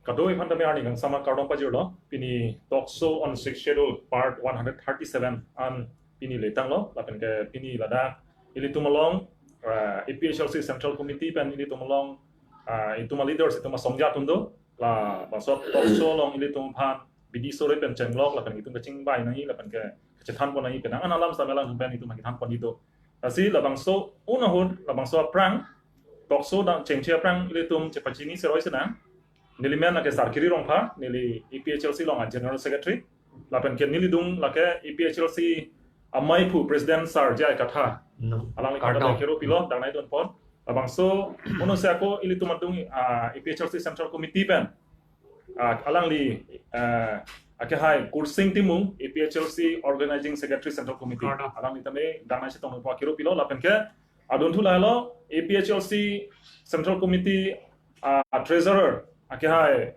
Kadoi Pandame Arning sama Kardon Pajiro, Pini talk show on 6 schedule part 137 an Pini Letang lo, Lapen ke Pini Lada, Ili Tumalong, APHLC Central Committee pen Ili Tumalong, Ituma leaders Ituma Songja Tundo, la Basok talk show long Ili Tumpan, Bidi Sore pen Chenglok, Lapen Itum Kaching Bai Nai, Lapen ke Kecetan Ponai, Penangan Alam Samelang Pen Itu Makitan Ponito. Asi Labang so unahun, Labang so Prang, talk show dan Chengchia Prang Ili Tum Cepacini Seroi Senang. Nili men lake sarkiri rongpa nili EPHLC long general secretary lapen ke nili dung lake EPHLC amai pu president sar jai katha alang li kata kero pilo dang nai don pon abang so uno se ako ili tumadung EPHLC central committee pen alang li ake hai kursing timung EPHLC organizing secretary central committee alang li tame dang nai se tong pa kero pilo lapen ke adon thu lailo EPHLC central committee treasurer Ake hai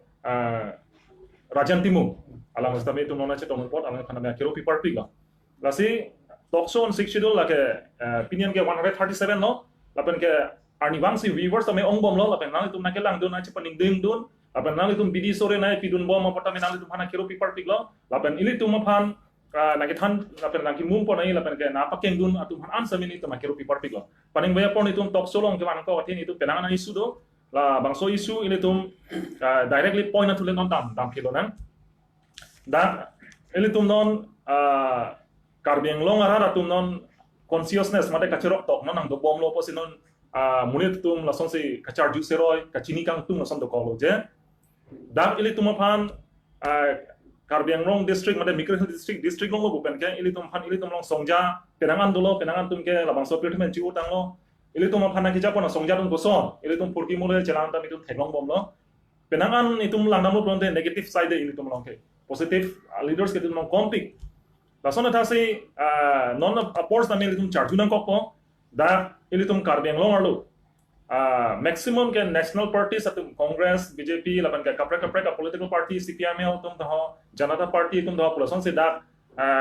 Rajan Timu alang stame itu nona ce tomon pot alang khana me kero pipar piga lasi talk show on 6 schedule lake opinion ke 137 no lapen ke arni wangsi viewers tame ongbom lo lapen nang itu nak lang don ache paning ding don lapen nang itu bidi sore nai pidun bom apa tame nang itu khana kero pipar piglo lapen ili tu maphan naki than lapen naki mum pon ai lapen ke na pakeng dun atu han samini itu makero pipar piglo paning baya pon itu talk show long ke man ko atin itu penangan isu do la bangso isu ini tum directly point na tulen on dam kilo nan dan ini tum non karbiang long ara tum non consciousness mate kacerok tok non ang do bom lo posin non munit tum la son si kachar ju seroi kachini kang tum la son do kolo je dan ini tum pan karbiang long district mate micro district long lo bukan ke ini tum long songja penangan tum ke la bangso treatment ji utang lo Ili tu mapana kita pun songja tu koson, ili tu purki mulai jalan tam itu teglong bom lo. Penangan itu langdam lo pronte negative side ili tu melongke, positive leaders kita tu kompik. Lason ada si non opposed kami ili tu charjunan kopo, dah ili tu karbiang long arlo. Maximum ke national party satu Congress, BJP, lapan ke kaprek political party, CPM tu tahu, Janata Party tu tahu, lason si dah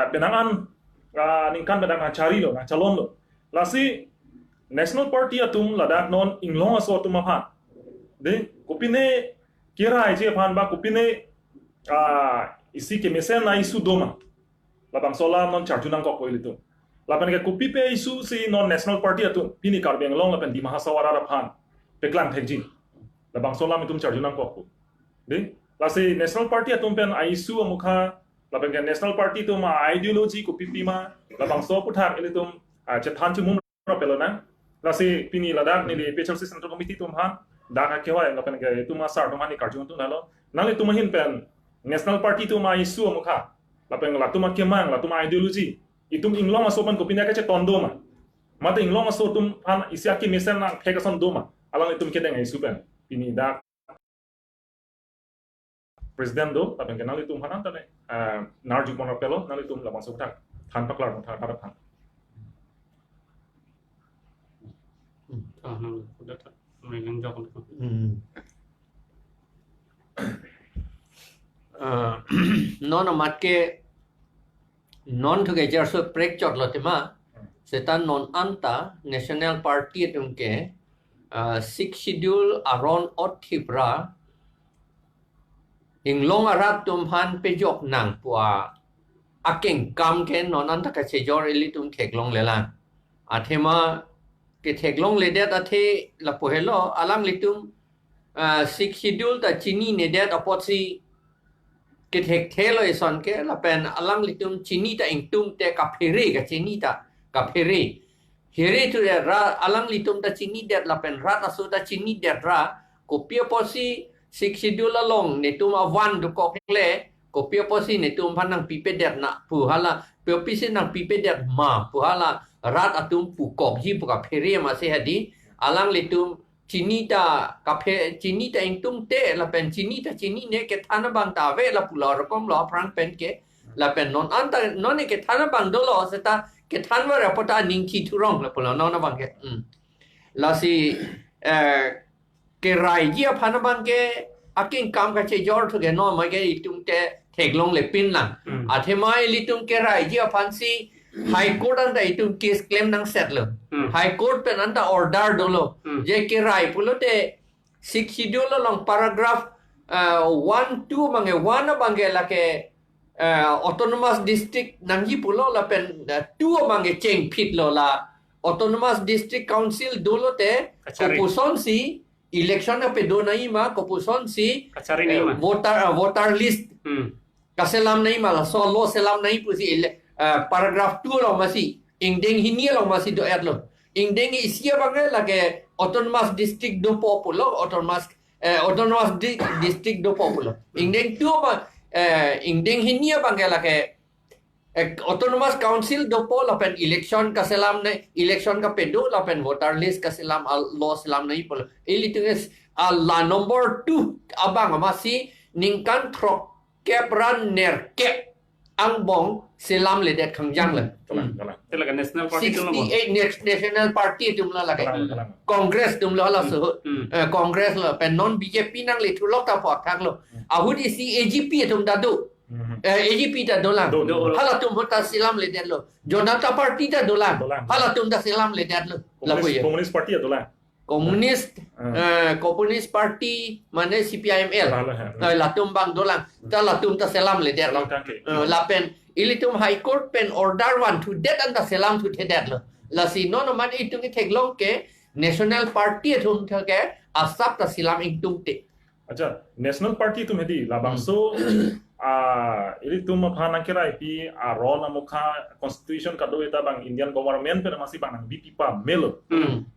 penangan ningkan bedang cari lo, calon lo. Lasi National Party atum ladak non inglong aso atum aphan de kopine kira aje aphan ba kopine isi ke mesen na isu doma labang sola non charjunang kok poilitu lapan ke kopi pe isu si non National Party atum pini karbeng long lapan di mahasawara aphan peklang thekji labang sola mitum charjunang kok de lasi National Party atum pen isu amukha lapan ke National Party tu ma ideology kopi pima labang so puthak ilitum chethan chumum pelona Lasi pini ladak ni PHLC Central Committee tumhan dak kewa ngapen ke tuma sar tumani karjun tu nalo nali tumahin pen National Party tuma isu amukha lapen la tuma kemang la tuma ideology itum inglong asopan kopina ke tondo ma mata inglong aso tum han isiaki mesen na kekason doma alang itum kedeng isu pen pini dak president do lapen ke nali tum hanan tane narju pon pelo nali tum la masuk tak han paklar thar thar udah tak megang jawab non amat ke non tu ke jar so prek chot lo tema setan non anta national party tum ke 6 schedule aron ot thipra inglong arat tum han pejok nang pua akeng kam ke non anta ka chejor eli tum theklong lela athema ke theklong ledet athe la pohelo alang litum 6 schedule ta chini ne det apotsi ke thelo ison ke la pen alang litum chini ta ingtum te ka phere ka chini ta ka phere here tu ra alang litum ta chini det la pen rat asu ta chini det ra ko pia posi 6 schedule long ne tum awan du ko le ko pia posi ne tum phanang pipe det na pu hala pia pisi nang pipe det ma pu hala rat atum pu kop ji pu ka phere ma se hadi alang litum chini ta ingtum te la pen chini ne ke thana bang ta ve la pula rokom lo prang pen ke la pen non anta non ke thana bang do lo seta ke thanwa rapota ning thi thurong la pula non bang ke la si ke rai ji phana bang ke aking kam ka che jor thu ke no ma ke itum te theklong le pin lang athemai litum ke rai ji phan si High Court anda itu case claim nang settle. High Court pen anda order dolo. Je ke rai pulo te 6 schedule long paragraph 1 2 mangi 1 mangi la ke autonomous district nangji pulo la pen 2 mangi cheng phit lo la autonomous district council dolo te Kachari. kopuson si election na pe do nai ma kopuson si Kachari nai ma. voter list kaselam nai ma la so lo selam nai pu si paragraph 2 lo ma si ingdeng hinia lo ma si do at lo ingdeng isia bangai la ke autonomous district do populo autonomous district do populo ingdeng tu ma ingdeng hinia bangai la ke autonomous council do po la pen election kaselam nai election ka pedo la pen voter list kaselam lo selam nai polo elitunges la number 2 abang ma si ningkan throk kepran ner kep ang bong selam le det khangjang le kalang kalang Talaga national party tu lo. 68 national party tum la la kalang kalang congress tum la la so congress la pen non bjp nang le thu lok ta phok thak lo ahut isi agp tum da do agp ta dolang Do. hala tum hota selam le det lo jonata party ta dolang Dolang. hala tum da selam le det lo la ko ye communist party atu lah communist party mane cpiml la tum bang dolang ta la tum ta selam le det lo kalang kangke la pen ilitum high court pen order one to that and the selam to that lo la si no man itung theglong ke national party thum thake asap ta selam itung te acha national party tu medi labang so ini tu maphana kira pi ron amukha constitution ka do eta bang indian government per masih bang bp pa melo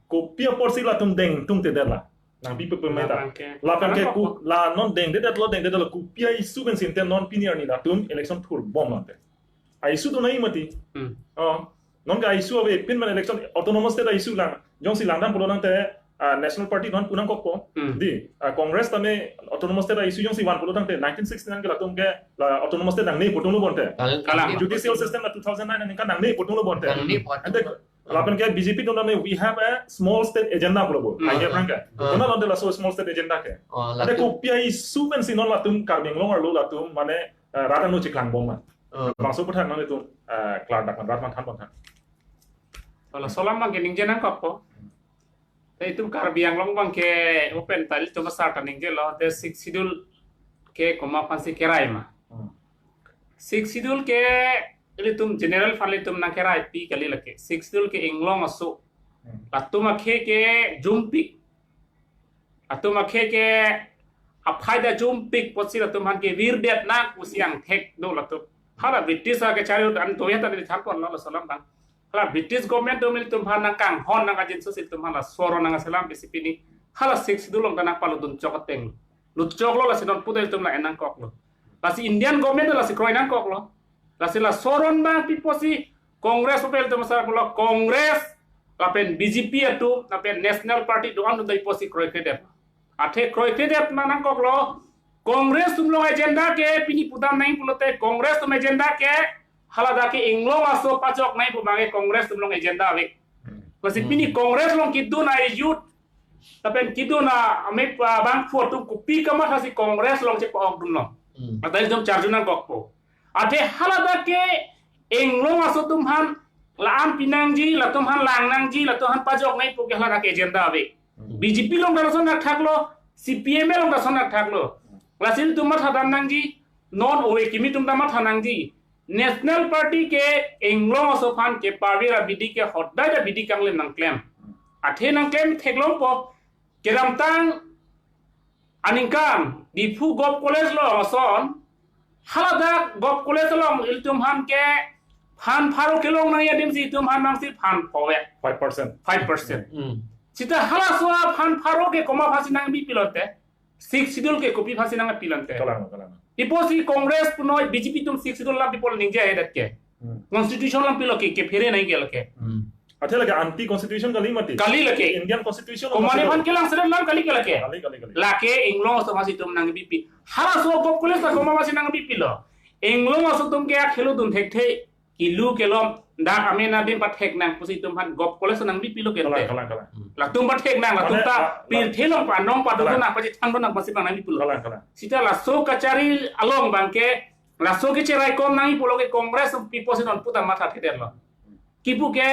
ko pia porsi la tum deng tum te derla nang bp pe meta la kan ke ku la non deng de dat lo deng de lo ku pia isu ben sin ten non pinier ni la tum election tour bom la te ai isu tu nai mati non ga isu ave pin man election autonomous te da isu lang jong si lang dan pulo nang te national party non punang kokpo di congress tame autonomous te da isu jong si wan pulo tang te 1969 ke la tum ke la autonomous te nang nei putung lo bonte judicial system la 2009 nang kan nang nei putung lo bonte ante lapan ke bjp tu nang we have a small state agenda pulo bo ai ya franka kona non de la so small state agenda ke ante ko pia isu ben si non la tum karbeng long lo la tum mane ratan no chiklang bom ma bangso puthan nang tu klar dak man ratman than bon than Kalau solam bang kening jenang kapo. Tapi itu karbiang long bang ke open tali cuma sarta ningje lo. The six schedule ke koma pansi kerai ma. Six schedule ke ili tum general fali tum na kerai pi kali lake. Six schedule ke inglong asu. Atuma ke jumpi. Atuma ke aphaida jumpi posi atum han ke virdet na usiang tek do latu. Hala British ke cari an toya tadi thampon lo solam bang. Hala British government domil tum han nang kang hon nang ajin susil tum hala soro nang selam bisipini hala six dulong tanang palu dun cokoteng lu cok lo la sinon putel tum la enang kok lo la si Indian government la si kroy nang kok lo la si la soron bang piposi kongres popel tum sa lo kongres la pen BJP atu la pen national party do anu dai posi kroy kedep athe kroy kedep nang kok lo kongres tum lo agenda ke pini putam nai pulote kongres tum agenda ke halada ke inglong aso pacok nai pubange kongres tumlong agenda awek masih pini kongres long kidu na youth tapi kidu na ame bang foto kupi kamat hasi kongres long cek paok dun long atau jom charjunan kokpo ate halada ke inglong aso tumhan laan pinangji la tumhan langnangji la tumhan pacok nai puke halada ke agenda awek BJP long darason nak thaklo CPM long darason nak thaklo lasin tumat hadan nangji non owe kimi tum tamat hanangji National Party ke Englong Asofan ke Parvira Bidi ke Hodda Bidi Kangle nang claim. Athe nang claim theglong po keramtang aningkam di Phu Gop College lo ason halada Gop College lo iltum han ke han pharo kelong nang yadim si tum han nang si han powe 5% Sita hala so han pharo ke koma phasi nang bi pilote 6 schedule ke copy phasi nang pilante kalang Iposi Congress puno BJP tum 6 schedule la people ningja hedat ke constitution lam pilo ke fere nahi gel ke acha lage anti constitution kali mati kali lake indian constitution komane ban kelang sedang lam kali ke lake kali lake inglong so masi tum nang BP hala so gop kules ta koma masi nang BP lo inglong so tum ke khelo tum thek the kilu kelom da amena din pat thek nang pusi tum han gop kules nang BP lo ke kalang la tum pat thek nang la tum ta pil thelong pa nong pa do na pa chang do na masi nang BP lo kalang sita la so kachari along bangke la so ke cherai kom nang pulo ke congress people non puta matha theder lo kipu ke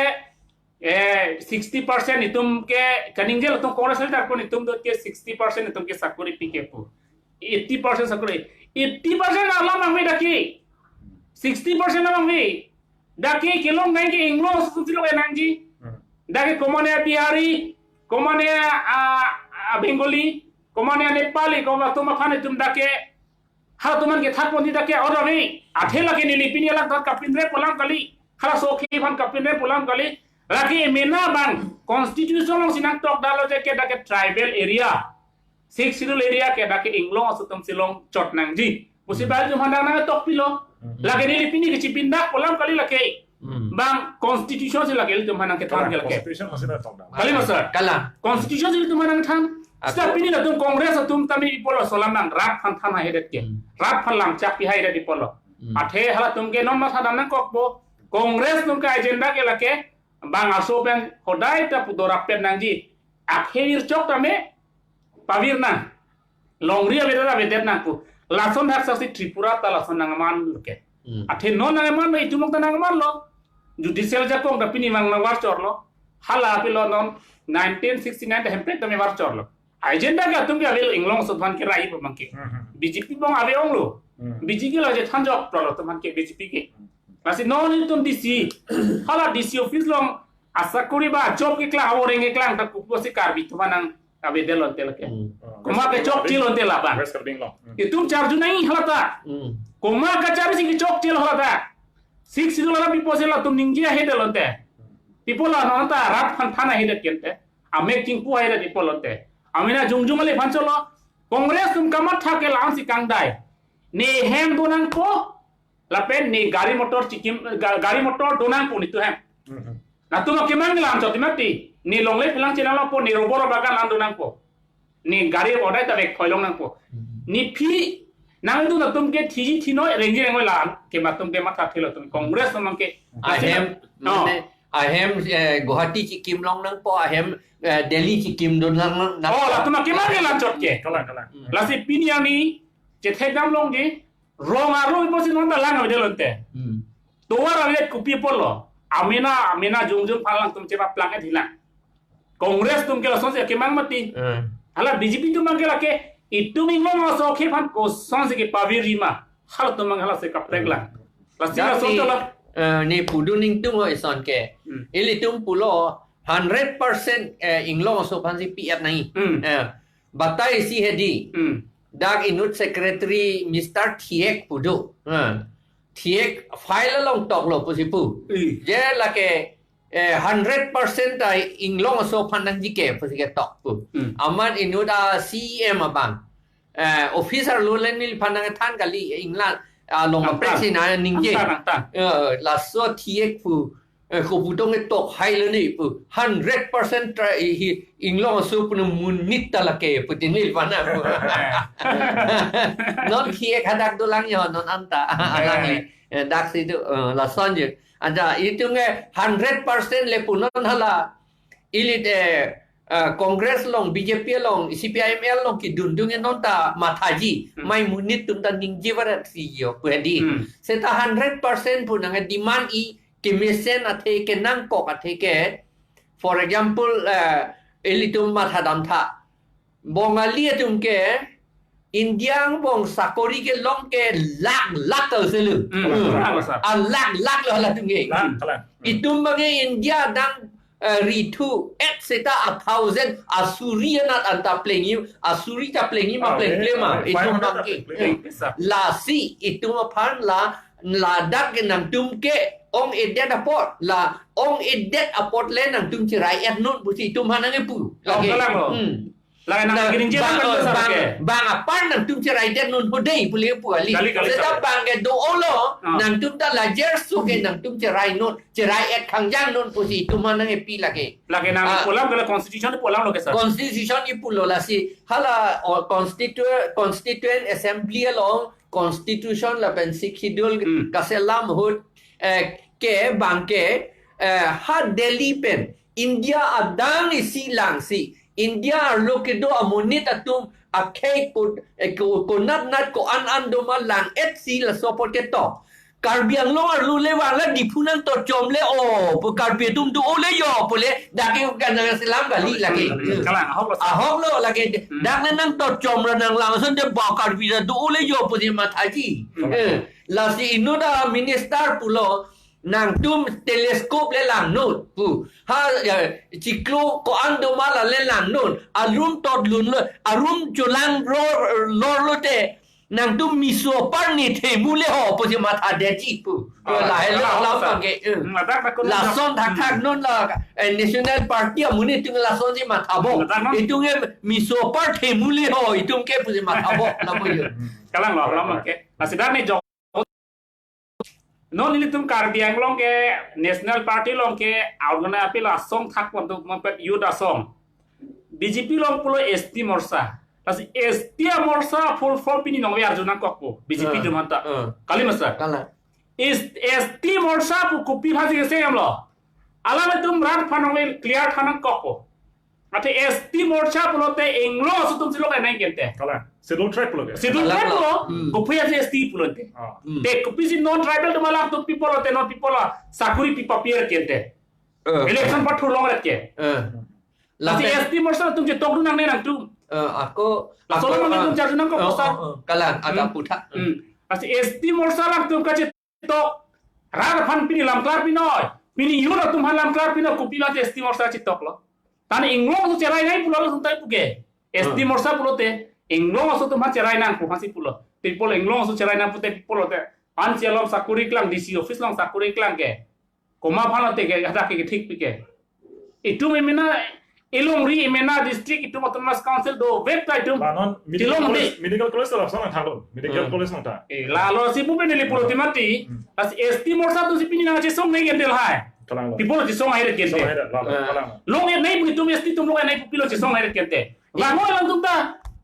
60% itum ke kaningel tum congress le tar ko itum do ke 60% itum ke sakuri pike pu 80% sakure 80% alam ang may daki 60% namang may daki kilong nang ki English silo enang ji daki komane Bihari komane Bengali komane Nepali komane tumakhane tum dake ha tuman ke thak poni dake order ni athela ke ni pini lak dak kapindre polam kali khala sokhi phan kapindre polam kali laki mena bang constitution long sinang tok dalo je ke dake tribal area 6 schedule area ke dake English asutum silong chot nang ji musibal jum handang na tok pilo lagi ni pini ke cipindak polam kali laki bang constitution sila ke tum handang ke tham ke laki constitution masih ada tong kali masar kala constitution sila tum handang tham setiap ini lah tum kongres tum tami ipolo solam nang rat phan tham hai det ke rat phan lam chak pi hai det ipolo athe hala tum ke non mas hadam nang kokbo kongres tum ka agenda ke laki bang aso ben hodai ta pudora pen nang ji akhir chok tame pavir nang longria bedara bedet nang ku lason hak saksi Tripura ta lason nang man ke athe non nang man itu mok nang man lo judicial jakong da pini mang war chor lo hala pilo non 1969 hempet tame war chor lo agenda ga tum ke avel inglong sodhan ke rai pamang ke BJP bong ave ong lo BJP lo je thanjok pro lo taman ke BJP ke masih non itu DC hala DC office long asa kuri ba job ke kla aworeng ke klang ta kuposi karbi tumanang ave delon tel ke kuma ke chok tilon tel ba West Karbing long itu charge nai halata kuma ka charge sing chok til halata 6 dollar people sela tum ningia hedelon te people la nonta rat phan thana hedet kente ame king pu hedet people lonte amina jungjumale phancholo congress tum kamat thake lang si kangdai ne hem donang ko lapen ni gari motor chikim gari motor donang ko nitu hem na tuma kemang lam chotimati ni longle philang chenal po ni roboro bagan lan donang ko ni gari odai ta bek khoilong nang ko ni phi nang du na tum ke thiji thino rengi rengoi lan ke matum ke matha thelo tum congress tum ke ahem Guwahati chikim long nang po ahem Delhi chikim don nang oh la tuma kemang lan chot ke kalang kalang la si pinyang ni che thegam long di rong aro po sin non ta lang ode lonte toar ave ku people lo amina jungjum phalang tum che ba plang e dhila congress tum ke la sonse kemang mati hala BJP tum ke la ke itu minggu so ke phan ko sonse ke pavirima hal tum hala se kapregla la si la sonse la ni pudu ning tung ho ison ke ili tum pulo 100% inglong so phansi piat nai batai si hedi dak inut secretary Mr. Thiek pudu Thiek file long tok lo pusipu je la ke 100% ai inglong so phanang ji ke pusike tok pu aman inuda CM abang officer lo lenil phanang than kali inglan long presina ningje la so Thiek pu ko budong tok hai le ni pu 100% hi inglong so pu munit la ke pu tinil pana non Thiek hadak dolang yo non anta alang dak situ la sonje ada itu nge 100% le punon hala ilit congress long BJP long CPIML long ki dundung nonta mathaji mai munit tum tan ningji warat siyo pedi seta 100% punang demand I kimisen athe ke nang kok athe ke for example elitum mathadam tha bongali tum ke Indiang bong sakori ke long ke lak to selu lak lo la tum ke itu mage India dang ritu et seta 1000 asurian anta playing asuri ta playing ma play ma itu mage la si itu ma phan la dak ke nang tum ke ong edet apot la ong edet apot le nang tum chirai et non busi tum hanang pu lagi lain nang giring jelang bang apart nang tum cerai den nun hodei puli puali sedap bang ke do olo nang tum ta la jersu ke nang tum cerai nun cerai et khangjang nun pusi tum nang epi lagi nang polam ke constitution polam lo ke sir constitution ni pulo la si hala constituent assembly along constitution la pen schedule kaselam hut ke bang ke ha Delhi pen India adang si lang si India lokedo amonit atum akai ko nat ko an do malang et si la support ke to Karbi Anglong ar lu le wala di punan to chom le o pu karbi tum tu o le yo pu le dak ke kan Islam gali lagi กำลังฮอกละ ahok lo lagi dak nang to chom ra nang lang son de ba karbi da tu o le yo pu di ma thaji la si inuda minister pu lo nang tum telescope le lang nun pu ha ciklu ko ando mala le lang nun arum tot lun lo arum chulang ro lo te nang tum miso par ni the mu le ho pu si ma tha de chi pu la he la pa ke มาดักตะกุน la son thak non la national party mu ni tung la son si ma tha bo itung e miso par the mu le ho itung ke pu si ma tha bo la pu yo กำลังหลอกเรามาแกอาสิดาในจอโน่นนี่ตุ้มการเบียงลงแก national party ลงแกเอากันนะพี่ละส่งทักวันตุมันเป็นยูดาส่ง BJP ลงปุโร ST มอร์ซาแล้วสิ ST มอร์ซา full for พี่นี่น้องวิอาร์จุนักกอกปู BJP จุมันตะกาลิมัส kala ST มอร์ซาปูคุปปี้ภาษีเสียมหรออะไรไม่ตุ้มรัฐพันองเวลเคลียร์ทันักกอกปูอาทิ ST มอร์ซาปูโรเตเองโลสุดตุ้มสิโลกไหนเกินเตะ Kala. Sedul track pula ke? Sidul kan lo, kopi aja ST pulau te. Te kopi si non tribal tu malah tu people te non people lah sakuri pipa pier kente. Election pat long rat ke. la Si ST morsa tu je tok nang ne nang tu. aku Asal orang tu jadi nang kau pasal. kala ada putha Asi ST morsa lang tu kaje tok. Rar fan pini lam klar pinoi. Pini yu na tum lam klar pino kopi la ST morsa je tok lo. Tani inglong tu cerai nai pulau lo suntai puke. ST morsa pulau te. Inglong aso tu macam cerai nang pun pulo. People inglong aso cerai nang pun te pulo te. An celom sakuri klang DC office long sakuri klang ke. Koma phalo te ke ada ke thik pike. Itu memena ilong ri memena district itu autonomous council do website tu. Banon medical college tu lah sana thalo. Medical college sana ta. Lalu si pupen ni pulo timati. As ST morsa tu si pini nang jesong nei gentel hai. Kalang lo. People jesong hai So gente. ada lah. Kalang. Long ye nei begitu ST tu long nei pilo jesong hai gente. Bangun lang tu ta.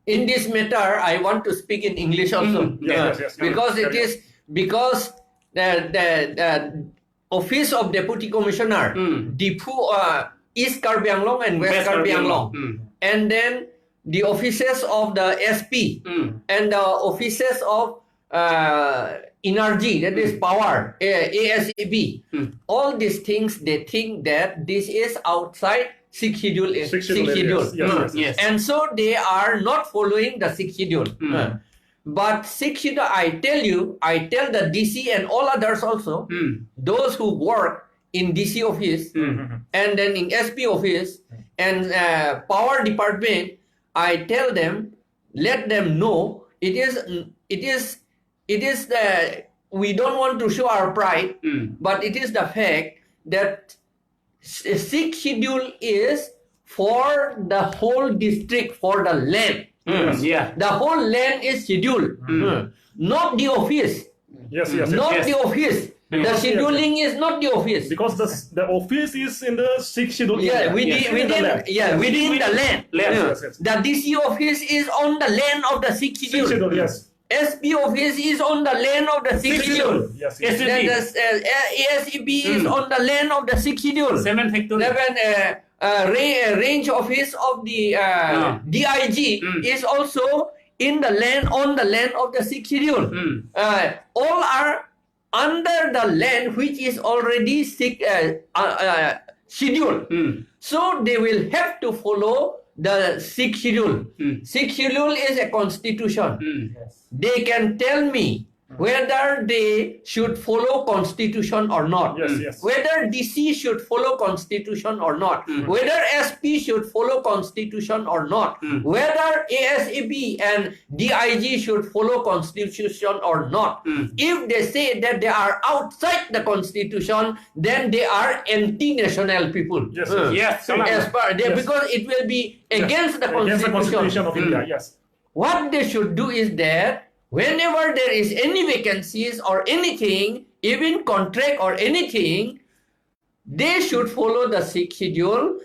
in this matter I want to speak in English also Yes. because it is because the office of deputy commissioner Dipu East Karbi Anglong and West Karbi Anglong and then the offices of the SP and the offices of energy, that is power, ASEB, all these things they think that this is outside sixth schedule. Yes. And so they are not following the sixth schedule. But sixth schedule, I tell the DC and all others also, those who work in DC office and then in SP office and power department, I tell them, let them know it is the, we don't want to show our pride, but it is the fact that sixth schedule is for the whole district, for the land. Yeah. The whole land is scheduled, not the office. Yes. Not Yes. the office. The scheduling is not the office. Because the office is in the sixth schedule. Within the land. Yes. The DC office is on the land of the sixth Sixth schedule. schedule, yes. SP office is on the land of the sixth schedule. Yes. Then the ASEB is on the land of the sixth schedule. 7 factory. Then range office of the DIG is also in the land, on the land of the sixth schedule. All are under the land which is already scheduled. So they will have to follow the sixth schedule. Sixth schedule is a constitution. They can tell me whether they should follow constitution or not. Yes. Whether DC should follow constitution or not. Whether SP should follow constitution or not. Whether ASEB and DIG should follow constitution or not. If they say that they are outside the constitution, then they are anti-national people. Yes. Yes. As per because it will be against the Against the Constitution of India, yes. What they should do is that whenever there is any vacancies or anything, even contract or anything, they should follow the sixth schedule,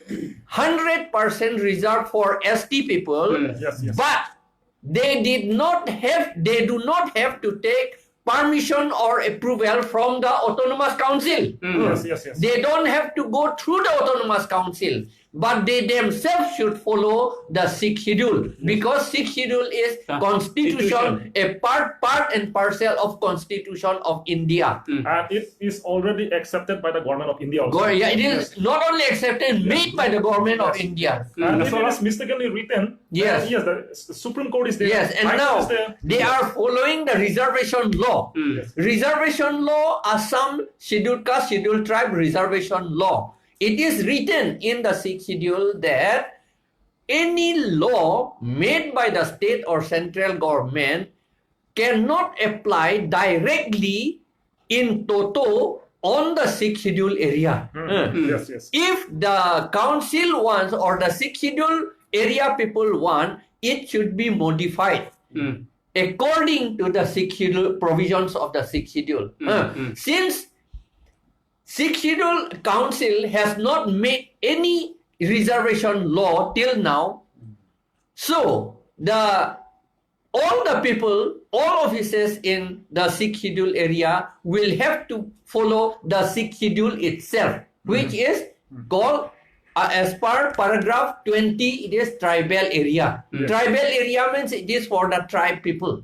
100% reserved for ST people. Yes. But they do not have to take permission or approval from the autonomous council. Yes. They don't have to go through the autonomous council. but they themselves should follow the sixth schedule because sixth schedule is The constitution, a part and parcel of constitution of India. And it is already accepted by the government of India also. Yeah, it is not only accepted, made by the government of India. And Mm. if it is mistakenly written, Yes. yes, the Supreme Court is there. Yes, and High Court now is there. they are following the reservation law. Yes. Reservation law, Assam scheduled caste, scheduled tribe reservation law. It is written in the sixth schedule that any law made by the state or central government cannot apply directly in toto on the sixth schedule area. Yes, yes. If the council wants or the sixth schedule area people want, it should be modified according to the sixth schedule provisions of the sixth schedule. Since sixth schedule council has not made any reservation law till now, so all the people, all officers in the sixth schedule area will have to follow the sixth schedule itself, which is called as per paragraph 20, it is tribal area. Tribal area means it is for the tribe people.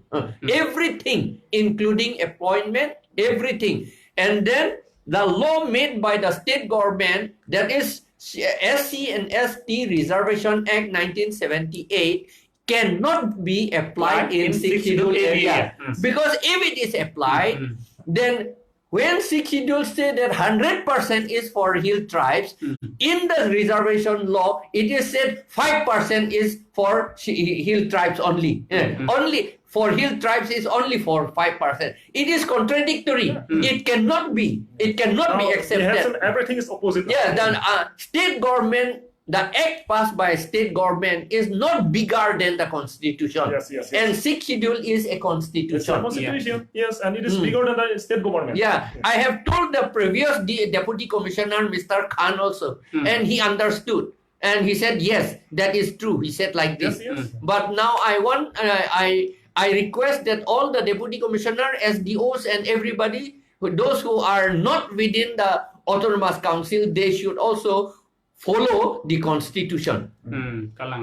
Everything, including appointment, everything. And then the law made by the state government, that is SC and ST Reservation Act 1978, cannot be applied in sixth schedule area. Because if it is applied, then when sixth schedule say that 100% is for hill tribes, in the reservation law, it is said 5% is for hill tribes only. Only for hill tribes is only for 5%. It is contradictory. It cannot be. It cannot be accepted. Everything is opposite. Yeah, the state government, the act passed by state government is not bigger than the constitution. Yes, yes, yes. And sixth schedule is a It's a constitution. constitution, yes, and it is bigger than the state government. Yeah, I have told the previous deputy commissioner, Mr. Khan, also, and he understood. And he said, yes, that is true. He said like this. Yes, yes. But now I request that all the deputy commissioner, SDOs and everybody, those who are not within the autonomous council, they should also follow the constitution.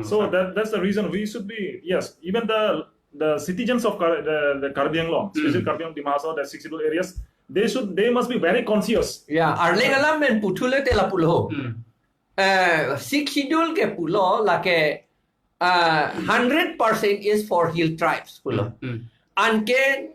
So that's the reason we should be, yes, even the citizens of the Karbi Anglong, especially Karbi Anglong, Dimasa, the 62 areas, they must be very conscious. Yeah, arling alam men putule tela pulo. Sixth schedule ke pulo lake 100% is for hill tribes pulo. Anke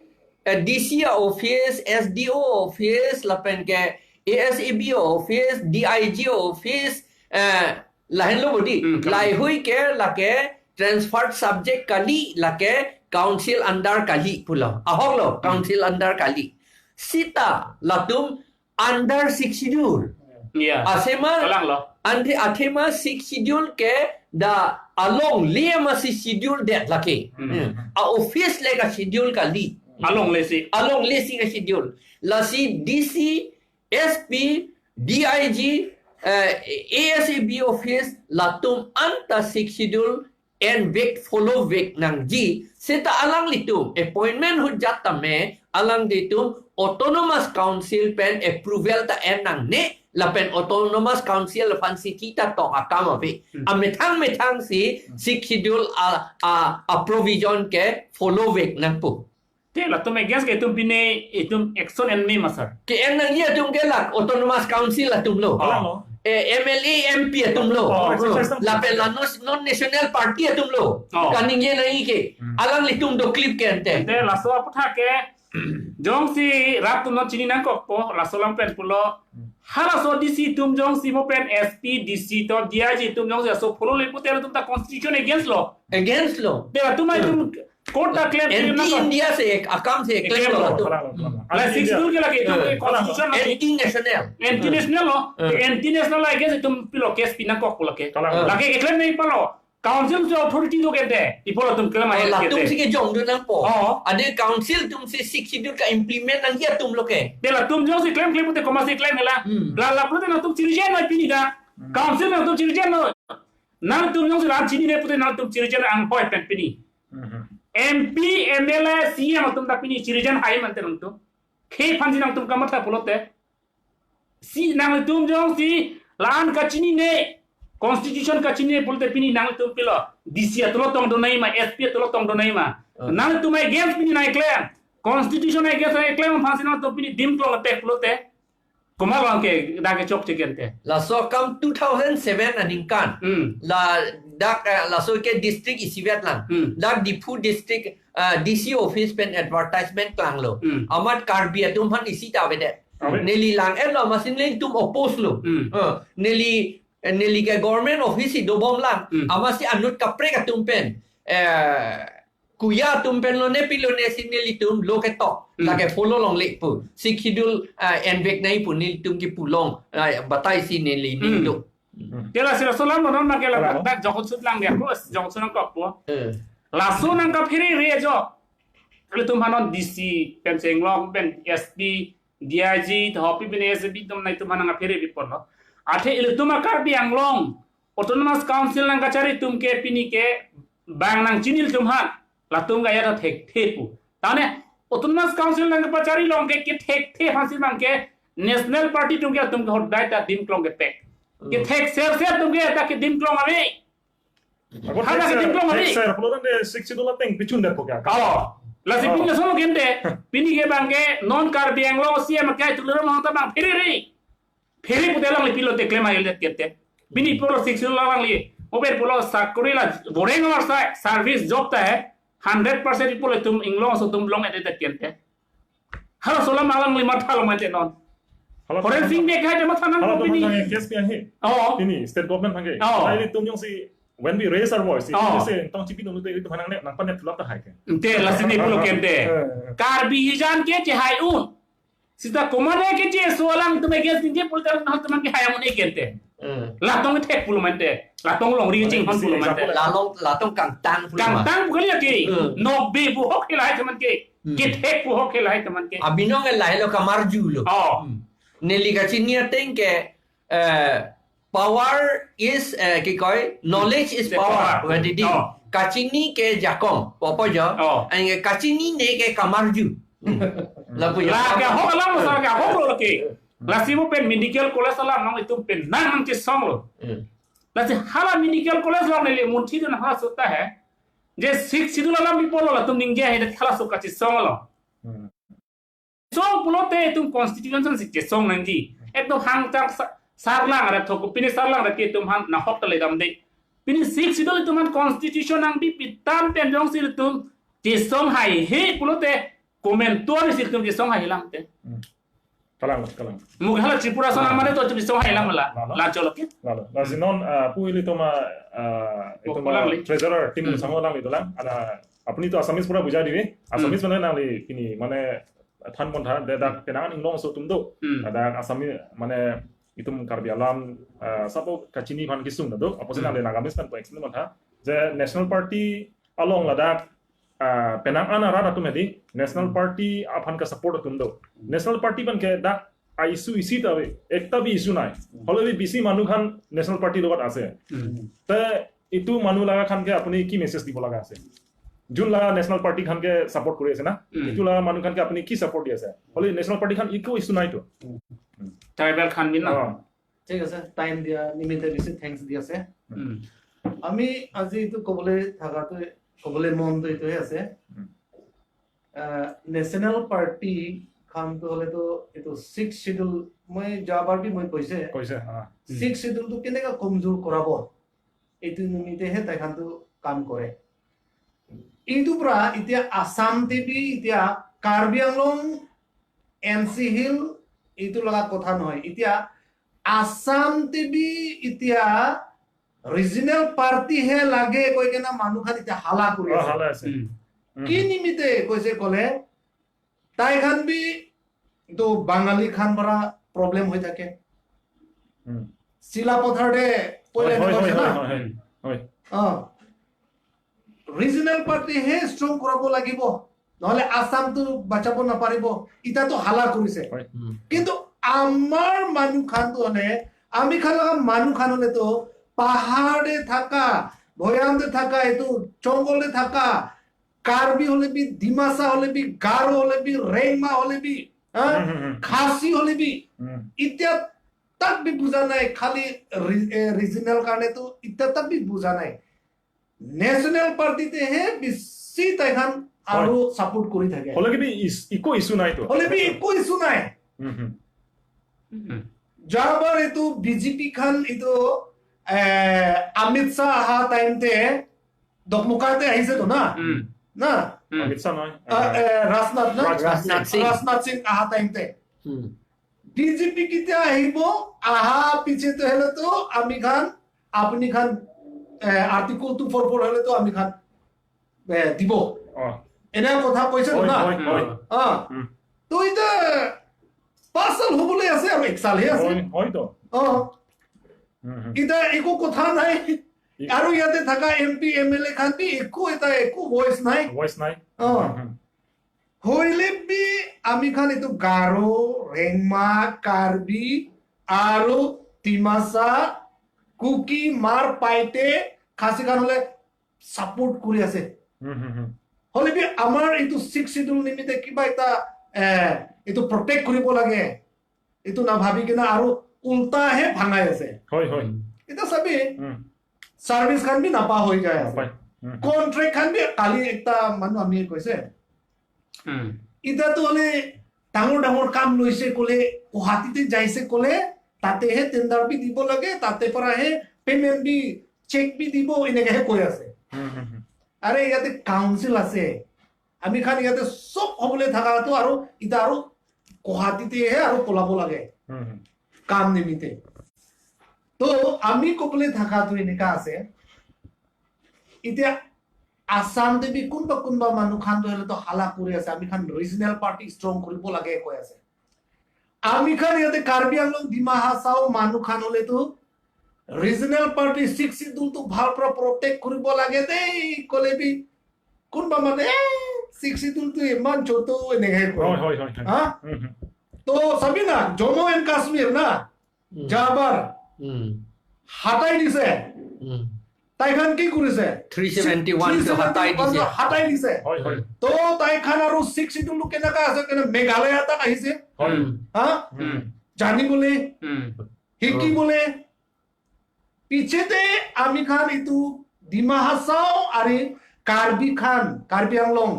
DC office, SDO office, lapen ke ASAB office, DIG office, lahen lo bodi, lai hui ke lake transferred subject kali lake council under kali pulo. Ahong lo council under kali. Sita latum under sixth schedule. Yeah. Asema Kalang lo. Ante athema sixth schedule ke the along lema sixth schedule that lake. A office like a schedule kali. Along lesi. Along lesi ka schedule. Lasi DC, SP, DIG, ASAB office latum anta sixth schedule and vek follow vek nang ji seta alang litum appointment hujat tame alang ditum autonomous council pen approval ta en nang ne lapen autonomous council fancy kita to akama ve metang si sixth schedule a provision ke follow vek nang pu Te la tume gas ke tum pine itum action and me masar. ke en nang ye tum ke lak autonomous council la tum lo Alang lo. MLA MP तुम लो lapel non national party तुम लो cunning ये नहीं के अलग li तुम दो clip के अंते Te la so aputha ke jong si rap tum no chini nang kok po la so lam pen pulo. Hala so DC tum jong si mo pen SP DC to DIG tum jong so follow le puter tum ta constitution against lo. against lo Te la tumai tum court ta claim anti India से एक अकाम से एक claim लो तो Ala 6 dul ke lagi tum constitution no anti national anti national lo anti national I guess tum pilo case pinang kok pulo ke. Lagi ke claim nei palo. Council say authority तो कहते हैं इपोलो तुम claim आया ला कहते तुम हैं से के Jong दो नंग पो हाँ। अदे काउंसिल तुम से सिक्स शेड्यूल का इम्प्लीमेंट नंग किया तुम लोग के Bela तुम जो से क्लेम पुते कोमा से क्लेम है ला पुते ना तुम चिरजन ना पिनी का काउंसिल में तुम चिरजन ना तुम जो से रात चिनी ने पुते ना तुम चिरजन अंग पॉइंट पेन पिनी MP MLA CM तुम ता पिनी चिरजन हाई मनते नंग तुम खे फंजी नंग तुम कमत है पुलोते सी नंग तुम जो सी लान का चिनी ने constitution ka chini bolte pini nang tum pilo DC atlo tong do nai ma SP atlo tong do nai ma nang tumai games pini nai claim constitution ai games ai claim phansi na to pini dim klong attack pulote komal ke da ke chok chikente la so kam 2007 aning kan la dak la so ke district isivet lang dak dipu district DC office pen advertisement klang lo amat karbia tum han isi ta bede neli lang lo masin le tum oppose lo neli ke government office do bom lang amasi anut kapre ka tum pen kuya tum pen lo ne pilo ne sineli tum lo ke to la ke follow long le pu sikidul envek nai pu ni tum ki pulong batai si neli ni do Kela sila solam non na kela dak jokot sut lang dia cross jokot sunang kap po lasu nang kap hiri rejo kalau tum hanon DC pen senglong pen SP DIG thopi pen SB tum nai tum hanang hiri bipon lo ate ilu tum akar biang long autonomous council nang kacari tum ke pini ke bang nang cinil tum han latum ga yara thek thepu tane autonomous council nang kacari long ke thek the hasil mang ke national party tum ke hot dai ta dim klong ke tek ke thek ser tum ke ta ke dim klong ame Hana ke dim klong ame ser polo dan de 60 dollar teng pichun de ko ka la si pin so gente pini ke bang ke non kar biang lo si am kai tu lo ma ta bang phiri putelang li pilo te klema yel kete pini polo 60 dollar lang li ober polo sakuri la boreng war sa service job ta hai 100% polo tum inglong so tum long ete kete hala solam alang li mathal mante non Foreign sing de khai ma thanan Kalau ko pini teman case pi ahe ini state government hange ai tum yung si when we raise our voice si se tong chipi tum te hanang ne nang pan ne tulak ta hai ke te la sini polo kente kar bi hijan ke che hai un sida komane ke che solang tume ke sinje polo ta na tuman ke hayam ne kente la tong tek polo mante la tong long ri ching hon polo mante la tong kang tan kang tang ko le ke no be bu hok ke lai tuman ke tek bu hok ke lai tuman ke abinong lai lo kamarju lo neli ka chinia teng ke power is ki koi knowledge is power when di kachini ke jakong popo jo ang kachini ne ke kamarju la pu la ka hok la mo sa ka hok lo ke la simo pen medical college la nang itu pen nang nang ke song lo la se hala medical college la ne le mun thi na ha sota hai je sik sidula la bi polo la tum ningge hai de khala so ka chi song lo song pulote tum constitution si ke song nang ji ekdom hang chang sarlang ara thok pini sarlang ra ke tum han na hok le dam de pini sik sidol tum han constitution nang bi pitam pen jong sil tum ke song hai he pulote komentor sil tum ke song hai lang te kalang mughala tripura song mane to tum song hai lang la la cholo ke la sinon puili toma treasurer tim sango lang itu lang ana apni to asamis pura buja diwe asamis mane nang li pini mane than mon tha de dak penangan inglong so tum do ada asami mane itum karbi alam sapo kachini phan kisung do aposin ale nagamis pan po explain mon tha je national party along ladak penangan ara tum edi national party aphan ka support tum do national party ban ke dak isu isi tawe ekta bi isu nai hole bi bisi manu khan national party logot ase te itu manu laga khan ke apni ki message dibo laga ase jun la national party khan ke support kori ase na itu la manu khan ke apni ki support di ase hole national party khan iko isu nai to tribal khan bin na ঠিক আছে time দিয়া নিমিতে বেছি thanks দি আছে আমি আজি তো কবলে থাকাটো কবলে মন তো এটোই আছে ন্যাশনাল পার্টি খান তো হলে তো এটো 6 শিডিউল মই যাবার বি মই কইছে 6 শিডিউল তো কেনেকা কমজোর কৰাব এটো নিমিতে হে তাই খান তো কাম কৰে ইটো পুৰা ইতিয়া আসাম টিভি ইতিয়া কাৰ্বি আংলং এনসি হিল ইটো লগা কথা নহয় ইতিয়া আসাম টিভি ইতিয়া রিজনাল পার্টি হে লাগে কই কেনা মানুহ খান ইতিয়া হালা কৰি আছে কি নিমিতে কইছে কলে তাই খান বি তো বাঙালি খান বড়া প্রবলেম হৈ থাকে শিলা পথাৰতে পলে নকছে না ৰিজনাল পাৰ্টি হে স্ট্ৰং কৰাব লাগিব নহলে আসাম তো বাঁচাব নাপাৰিব ইটা তো হালা কৰিছে কিন্তু আমার মানুহ খান তো হলে আমি খান মানুহ খান হলে তো পাহাড়ে থাকা ভয়ামে থাকা এতো জঙ্গলে থাকা কার্বি হলে বি ডিমাসা হলে বি গারো হলে বি রেংমা হলে বি খাসি হলে বি ইত্যা तक भी बुझा नहीं खाली रीजनल कारण तो इतना तक भी बुझा नहीं नेशनल पार्टी ते है बेसी ताइखान आरो सपोर्ट करी থাকে হলে কি ইকো ইস্যু নাই তো হলে भी एको इशू নাই जाबार itu BJP Khan itu Amit Shah हा टाइम ते दखमुकाते আহিছে তো না না অমিত শাহ নয় राजनाथ सिंह আহা টাইম তে बीजेपी किता আহিব আহা পিছে তো হলে তো আমি খান আপনি খান আর্টিকেল 244 হলে তো আমি খান দিব এনা কথা কইছে না তো এটা 5 সাল হবলে আছে আর 1 সাল হে আছে হয়তো এটা একো কথা নাই আৰু ইয়াতে থাকা এমপি এমএলএ খান বি একো ভয়েস নাই হইলে বি আমি খান এটো গাৰো ৰেংমা কাৰ্বি আৰু তিমাসা কুকি মাৰ পাইতে খাসি খান হলে সাপোৰ্ট কৰি আছে হলে বি আমাৰ এটো 6 শিডিউল নিমিতে কিবা এটা এটো প্ৰটেক্ট কৰিব লাগে এটো না ভাবি কিনা আৰু উল্টা হে ভাঙাই আছে হয় এটা সবে সার্ভিস খান বি নাপা হৈ যায় আছে কন্ট্রাক্ট খান বি কালি একটা মানুহ আমি কৈছে এটা তো হলে ডাঙৰ কাম লৈছে কোলে গুৱাহাটীতে যাইছে কোলে তাতে হে টেন্ডাৰ বি দিব লাগে তাতে পৰা হে পেমেন্ট বি চেক বি দিব এনেকে হে কৈ আছে আরে ইয়াতে কাউন্সিল আছে আমি খান ইয়াতে সব হবলে থাকাটো আৰু ইটা আৰু গুৱাহাটীতে হে আৰু পলাব লাগে কাম নিমিতে তো আমি কবলে থাকাটো এনেকা আছে এতিয়া আসাম দেবী কোনবা মানুহ খান ধৰিলে তো হালা কৰি আছে আমি খান ৰিজনাল পাৰ্টি ষ্ট্ৰং কৰিব লাগে কৈ আছে আমি খান ইয়াতে কাৰ্বি আংলং ডিমা হাছাও মানুহ খান হলে তো ৰিজনাল পাৰ্টি 6 শিডিউল তো ভাল পৰা প্ৰটেক্ট কৰিব লাগে দেই কলেবি কোনবা মানে 6 শিডিউল তো ইমান ছোট এনেহে হয় হ্যাঁ তো সবই না জম্মু এন্ড কাশ্মীর না যাবার হাতাই দিছে তাইখান কি কৰিছে 371 তো হাতাই দিছে তো তাইখান আৰু 6 শিডিউল কেনেকা আছে কেনে মেঘালয় এটা আহিছে হ্যাঁ জানি বলে হিকি বলে পিছেতে আমি খান ইটো ডিমা হাছাও আৰু কাৰ্বি আংলং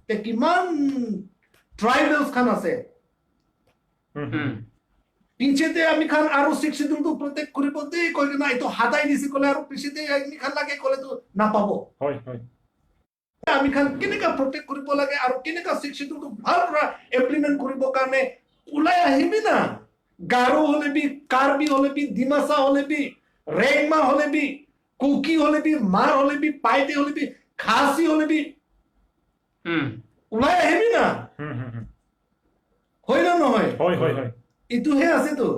তে কিমান ট্ৰাইবেলস খান আছে পিছেতে আমি খান আৰু 6 শিডিউল তো প্ৰটেক্ট কৰিব দে কইলে না ইটো হাতাই দিছে কলে আৰু পিছেতে আমি খান লাগে কলে তো না পাব হয় আমি খান কেনেকা প্ৰটেক্ট কৰিব লাগে আৰু কেনেকা 6 শিডিউল তো ভাল পৰা ইমপ্লিমেন্ট কৰিব কাৰণে উলাই আহিবি না গাৰো হলে বি কাৰ্বি হলে বি ডিমাসা হলে বি ৰেংমা হলে বি কুকি হলে বি মাৰ হলে বি পাইতে হলে বি খাসি হলে বি উলাই আহিবি না হয় না নহয় হয় ইটোহে আছে তো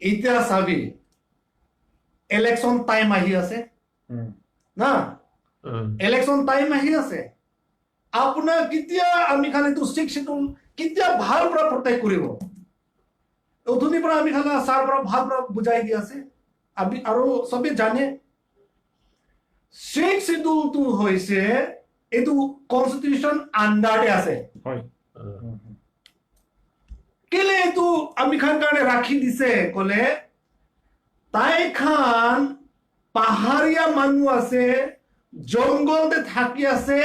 এতিয়া চাবি ইলেকশন টাইম আহি আছে না ইলেকশন টাইম আহি আছে আপোনাৰ কিতিয়া আমি খান তো 6 শিডিউল কিতিয়া ভাল পৰা প্ৰটেক্ট কৰিব অথনি পৰা আমি খান সাৰ পৰা ভাল পৰা বুজাই দি আছে আমি আৰু সবে জানে 6 শিডিউল তো হৈছে এটো কনস্টিটিউশন আন্ডারে আছে হয় কেলে তো আমি খান কারণে রাখি দিছে কলে তাই খান পাহাড়িয়া মানুষ আছে জঙ্গলতে থাকি আছে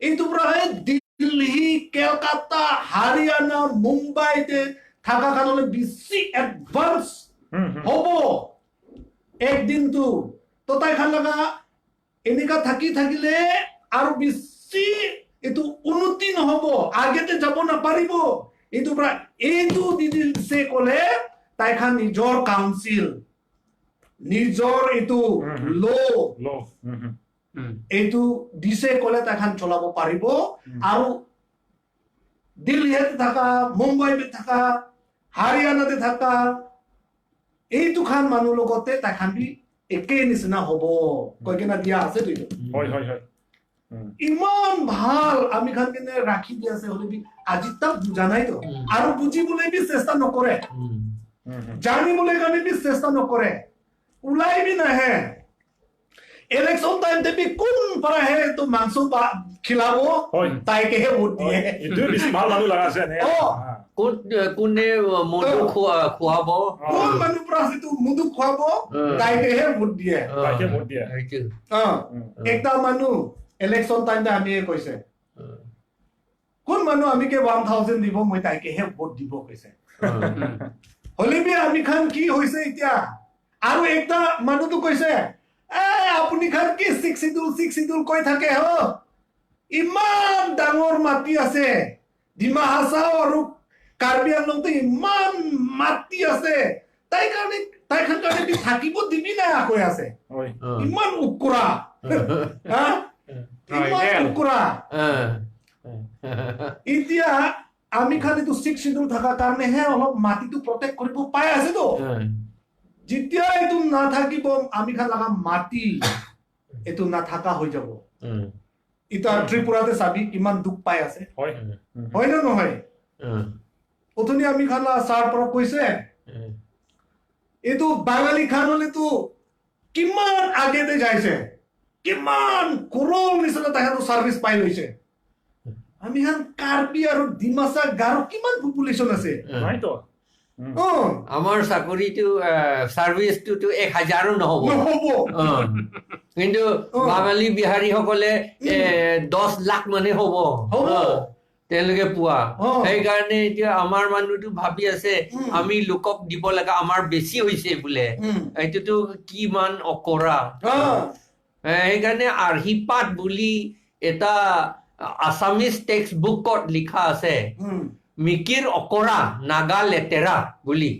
এইটো প্রায় দিল্লি কলকাতা হারিয়ানা মুম্বাইতে থাকা কারণে বেশি অ্যাডভান্স হব একদিন তো তাই খান লাগা এনেকা থাকিলে আৰু বেশি এটো উন্নতি নহব আগেতে যাব না পাৰিব এইটো প্ৰায় এইটো দিদিছে কলে তাইখান নিজৰ কাউন্সিল নিজৰ এইটো লো এইটো দিছে কলে তাইখান চলাব পাৰিব আৰু দিল্লীতে থাকা মুম্বাইতে থাকা হাৰিয়ানাতে থাকা এইটো খান মানুহ লগতে তাইখান বি একে নিচিনা হব কৈ কিনা দিয়া আছে এইটো হয় ইমান ভাল আমি খান কেনে ৰাখি দি আছে হলে বি আজি তাক বুজা নাই তো আৰু বুজিবলৈ বি চেষ্টা নকৰে জানিবলৈ কাৰণে বি চেষ্টা নকৰে ওলাই বি নাহে ইলেকশন টাইম দেবি কোন পৰা হে তো মাংস খিলাব হয়। তাইকেহে ভোট দিয়ে এইটো বেছি ভাল মানুহ লগা আছে এনে কোনে মধু খুৱাব কোন মানুহ পৰা যিটো মুদু খুৱাব তাইকেহে ভোট দিয়ে তাকে ভোট দিয়ে একটা মানুহ ইলেকশন টাইমতে আমি কৈছে কোন মানুহ আমি কে 1000 দিব মই তাইকেহে ভোট দিব কৈছে হলিবি আমি খান কি হৈছে এতিয়া আৰু একটা মানুহটো কৈছে আপুনি খান কি 6 শিডুল কৈ থাকে হ ইমান ডাঙৰ মাটি আছে ডিমা হাছাও আৰু কাৰ্বি আংলংতে ইমান মাটি আছে তাই খান কাৰণে থাকিব দিবি না কৈ আছে ইমান উকুৰা হা ইমান উকুৰা এতিয়া আমি খালি তো 6 শিডুল থকা কাৰণেহে অলপ মাটিটো প্ৰটেক্ট কৰিব পাই আছে তো যেতিয়া এইটো নাথাকিব আমি খান লগা মাটি এইটো নাথাকা হৈ যাব ইটা ত্ৰিপুৰাতে চাবি কিমান দুখ পাই আছে হয় না নহয় অথনি আমি খান ছাৰ পৰা কৈছে এইটো বাঙালী খান হলেতো কিমান আগেতে যাইছে কিমান কৰোৰ নিচিনা তাহাঁতৰ চাৰ্ভিচ পাই লৈছে আমি খান কাৰ্বি আৰু ডিমাছা গাৰো কিমান পপুলেশ্যন আছে নাইতো আমাৰ চাকৰিটো চাৰ্ভিচটো 1000 নহব কিন্তু বাঙালী বিহাৰী সকলে 10 লাখ মানে হ'ব তেওঁলোকে পোৱা সেইকাৰণে এতিয়া আমাৰ মানুহটো ভাবি আছে আমি লোকক দিব লাগে আমাৰ বেছি হৈছে বোলে এইটোতো কিমান অকৰা সেইকাৰণে আৰ্হিপাত বুলি এটা আছামিজ টেক্সট বুকত লিখা আছে মিকিৰ অকৰা নাগা লেতেৰা বুলি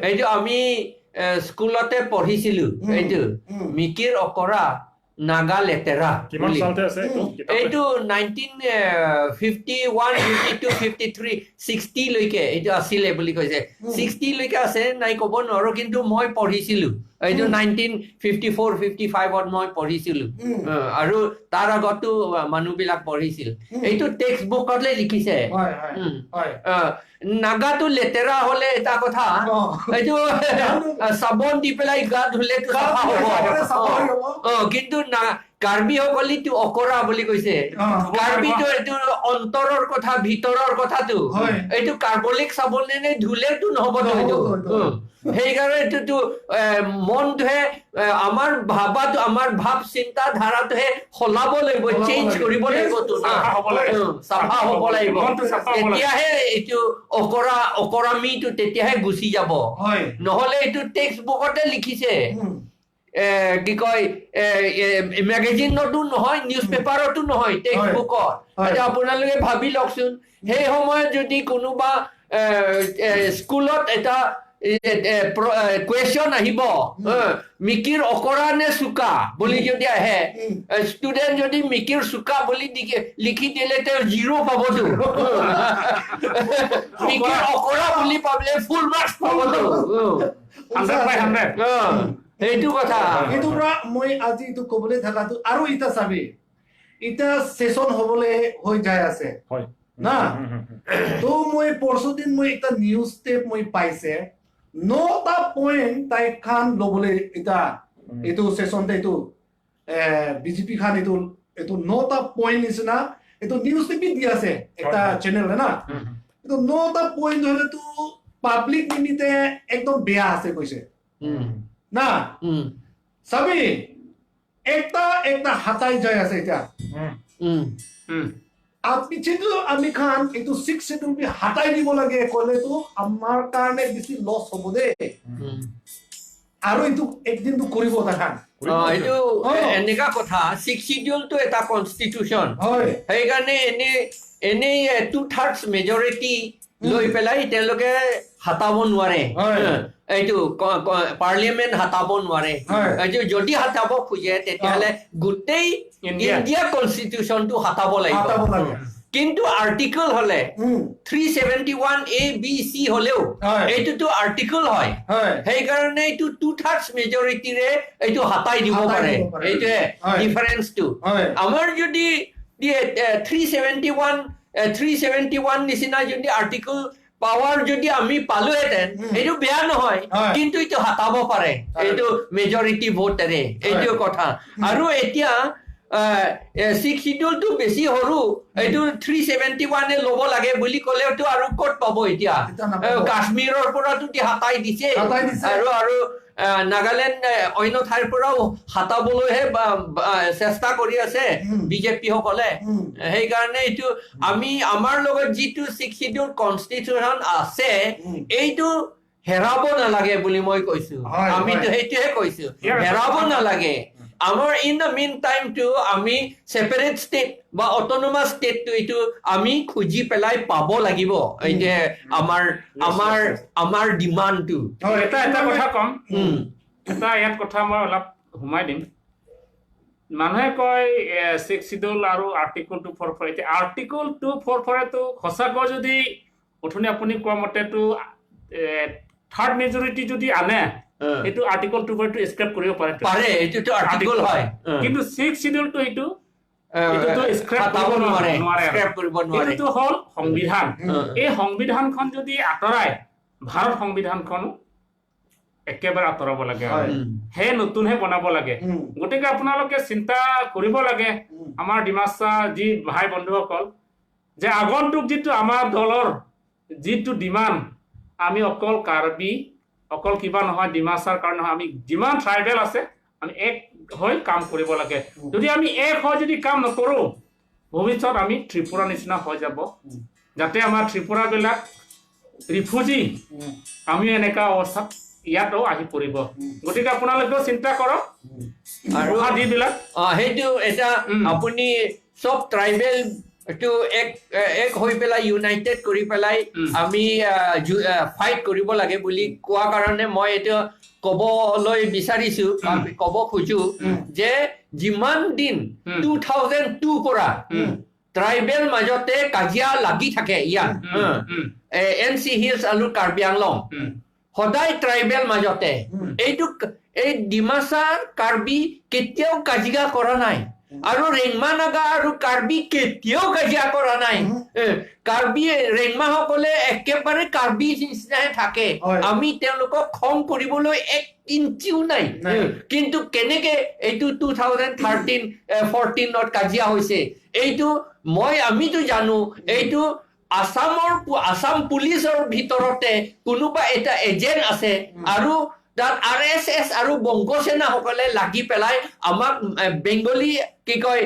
এইটো আমি স্কুলতে পঢ়িছিলো এইটো মিকিৰ অকৰা নাগা লেতেৰা কিমান সালতে আছে এইটো 1951 52 53 60 লৈকে এইটো আছিলে বুলি কৈছে 60 লৈকে আছে নাই ক'ব নোৱাৰো কিন্তু মই পঢ়িছিলো এইটো 1954 55 ত মই পঢ়িছিলো আৰু তাৰ আগতো মানুহবিলাক পঢ়িছিল এইটো টেক্সট বুকতে লিখিছে নাগাটো লেতেৰা হলে এটা কথা এইটো সাবন দি পেলাই গা ধুলে চাফা হ'ব কিন্তু কাৰ্বি সকলিটো অকৰা বুলি কৈছে কাৰ্বিটো এইটো অন্তৰৰ কথা ভিতৰৰ কথাটো এইটো কাৰ্বলিক চাবনে ধুলেতো নহবতো এইটো সেইকাৰণে এইটোতো মনটোহে আমাৰ ভাবাটো আমাৰ ভাৱ চিন্তা ধাৰাটোহে সলাব লাগিব চেঞ্জ কৰিব লাগিবতো চাফা হ'ব লাগিব তেতিয়াহে এইটো অকৰামিটো তেতিয়াহে গুচি যাব নহলে এইটো টেক্সট বুকতে লিখিছে কি কয় মেগাজিনতো নহয় নিউজ পেপাৰতো নহয় টেক্সট বুকত আপোনালোকে ভাবি লওকচোন সেই সময়ত যদি কোনোবা স্কুলত এটা কুৱেশ্যন আহিব মিকিৰ অকৰা নে চুকা বুলি যদি আহে ষ্টুডেণ্ট যদি মিকিৰ চুকা বুলি লিখি দিলে তেওঁ 0 পাবতো মিকিৰ অকৰা বুলি পাবলে ফুল মাৰ্কছ পাবতো 100/100 সেইটো কথা এইটো পৰা মই আজি এইটো ক'বলৈ থাকাটো আৰু ইটা চাবি ইটা সেশন হ'বলৈ হৈ যায় আছে হয় না তো মই পৰশুদিন মই এটা নিউজ টেপ মই পাইছে 9টা পইণ্ট তাই খান ল'বলৈ এটা এইটো সেশনতে এইটো বিজেপি খান এইটো 9টা পইণ্ট নিচিনা এইটো নিউজ টেপি দি আছে এটা চেনেল না এইটো 9টা পইণ্ট হলেতো পাব্লিক নিমিতে একদম বেয়া আছে কৈছে না চাবি একটা হাতাই যায় আছে এটা পিছেতো আমি খান এইটো 6 শিডুল হাতাই দিব লাগে ক'লেতো আমাৰ কাৰণে বেছি লছ হ'ব দে আৰু এইটো একদিনটো কৰিব তাখান এইটো এনেকা কথা 6 শিডিউলটো এটা কনষ্টিটিউচন সেইকাৰণে এনেই 2/3 মেজৰিটি লৈ পেলাই তেওঁলোকে হাতাব নোৱাৰে এইটো পাৰ্লিয়ামেণ্ট হাতাব নোৱাৰে যদি হাতাব খোজে তেতিয়াহ'লে গোটেই ইণ্ডিয়া কনষ্টিটিউচনটো হাতাব লাগিব কিন্তু আৰ্টিকল হলে 371A-B-C হলেও এইটোতো আৰ্টিকল হয় সেইকাৰণে এইটো 2/3 মেজৰিটিৰে এইটো হাতাই দিব পাৰে এইটোৱে ডিফাৰেন্সটো আমাৰ যদি 371 নিচিনা যদি আৰ্টিকল পাৱাৰ যদি আমি পালোহেঁতেন এইটো বেয়া নহয় কিন্তু এইটো হাতাব পাৰে এইটো মেজৰিটি ভোটেৰে এইটো কথা আৰু এতিয়া 6 শিডিউলটো বেছি সৰু এইটো 371 ল'ব লাগে বুলি ক'লেওতো আৰু ক'ত পাব এতিয়া কাশ্মীৰৰ পৰাতো হাতাই দিছে আৰু নাগালেণ্ড অন্য ঠাইৰ পৰাও হাতাবলৈহে চেষ্টা কৰি আছে বিজেপি সকলে সেইকাৰণে এইটো আমি আমাৰ লগত যিটো 6 শিডিউল কনষ্টিটিউশ্যন আছে এইটো হেৰাব নালাগে বুলি মই কৈছো আমিতো সেইটোহে কৈছো হেৰাব নালাগে আমাৰ in the mean time to আমি সেপাৰেট ষ্টেট বা অট'নমাছ ষ্টেটটো এইটো আমি খুজি পেলাই পাব লাগিব এই যে আমাৰ ডিমাণ্ডটো এটা কথা কম এটা ইয়াত কথা মই অলপ সোমাই দিম মানুহে কয় 6 শিডিউল আৰু আৰ্টিকল 244 এতিয়া আৰ্টিকল 244 টো সঁচাকৈ যদি অথনি আপুনি কোৱা মতেটো থাৰ্ড মেজৰিটি যদি আনে এইটো আৰ্টিকল 244 টো স্ক্ৰেপ কৰিব পাৰে এইটো আৰ্টিকল হয় কিন্তু 6 শিডিউলটো এইটো স্ক্ৰেপ কৰিব নোৱাৰে এইটো হ'ল সংবিধান এই সংবিধানখন যদি আঁতৰাই ভাৰত সংবিধানখন একেবাৰে আঁতৰাব লাগে হে নতুনহে বনাব লাগে গতিকে আপোনালোকে চিন্তা কৰিব লাগে আমাৰ ডিমাচা যি ভাই বন্ধুসকল যে আগন্তুক যিটো আমাৰ দলৰ যিটো ডিমাণ্ড আমি অকল কাৰ্বি অকল কিবা নহয় ডিমাচাৰ কাৰণে নহয় আমি যিমান ট্ৰাইবেল আছে আমি এক হৈ কাম কৰিব লাগে যদি আমি এক হৈ যদি কাম নকৰো ভৱিষ্যত আমি ত্ৰিপুৰা নিচিনা হৈ যাব যাতে আমাৰ ত্ৰিপুৰাবিলাক ৰিফিউজি আমি এনেকা অৱস্থাত ইয়াতো আহি পৰিব গতিকে আপোনালোকেও চিন্তা কৰক আৰু যিবিলাক সেইটো এটা আপুনি চব tribal to ek hoi pelai united kori pelai ami fight koribo lage boli koa karone moi eto kobo loi bisarisu kobo khuju je jiman din 2002 pora tribal majote kajia lagi thake iya NC Hills alu Karbi Anglong hodai tribal majote eitu ei Dimasar Karbi ketiao kajiga kora nai আৰু ৰেংমা নাগা আৰু কাৰ্বি কেতিয়াও কাজিয়া কৰা নাই কাৰ্বি ৰেংমা সকলে একেবাৰে কাৰ্বি নিচিনাহে থাকে আমি তেওঁলোকক খং কৰিবলৈ 1 ইঞ্চিও নাই কিন্তু কেনেকে এইটো 2013-14 ত কাজিয়া হৈছে এইটো আমিতো জানো এইটো আসাম পুলিচৰ ভিতৰতে কোনোবা এটা এজেন্ট আছে আৰু that RSS আৰু বংগোসেনা সকলে লাগি পেলাই আমাক বেংগলী কি কয়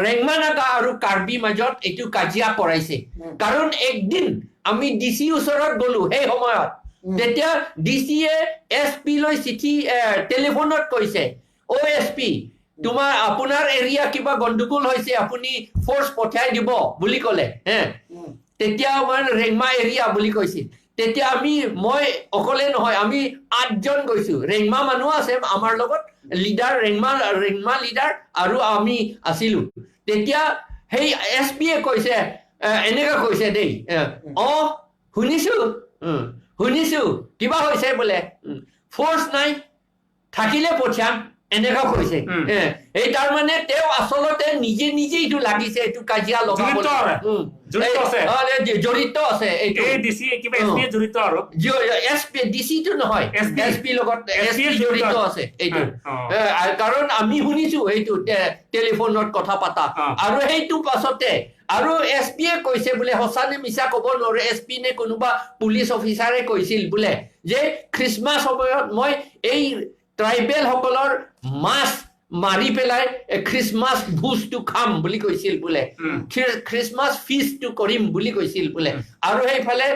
ৰেংমা নাগা আৰু কাৰ্বি মাজত এটো কাজিয়া কৰাইছে কাৰণ একদিন আমি ডিসি ওচৰত গলো সেই সময়ত তেতিয়া ডিসিয়ে এসপি লৈ চিঠি টেলিফোনত কৈছে OSP তোমাৰ আপোনাৰ এৰিয়া কিবা গণ্ডগোল হৈছে আপুনি ফোৰ্স পঠাই দিব বুলি ক'লে তেতিয়া আমাৰ ৰেংমা এৰিয়া বুলি কৈছিল তেতিয়া মই অকলে নহয় আমি 8 জন গৈছো ৰেংমা মানুহ আছে আমাৰ লগত লিডাৰ ৰেংমা লিডাৰ আৰু আমি আছিলো তেতিয়া হেই এসপি কৈছে এনেকা কৈছে দেই শুনিছো কিবা হৈছে বোলে ফোৰ্স নাই থাকিলে পঠিয়াম এনেকা কৈছে এই তাৰ মানে তেও আসলতে নিজে ইটো লাগিছে এটো কাজিয়া লগাবলৈ জড়িত আছে এইটো ডিসি কিবা এসপি জড়িত আৰু এসপি ডিসি টো নহয় এসপি লগত এসপি জড়িত আছে এইটো কাৰণ আমি শুনিছো এইটো টেলিফোনত কথা পাতা আৰু এইটো পাছতে আৰু এসপিয়ে কৈছে বোলে হসানে মিছা কব নোৱাৰে এসপি নে কোনোবা পুলিচ অফিচাৰে কৈছিল বোলে যে খ্ৰীষ্টমাছ সময়ত মই এই ট্ৰাইবেল সকলৰ মাছ মাৰি পেলাই খ্ৰীষ্টমাছ ভোজটো খাম বুলি কৈছিল বোলে খ্ৰীষ্টমাছ ফিষ্টটো কৰিম বুলি কৈছিল বোলে আৰু সেইফালে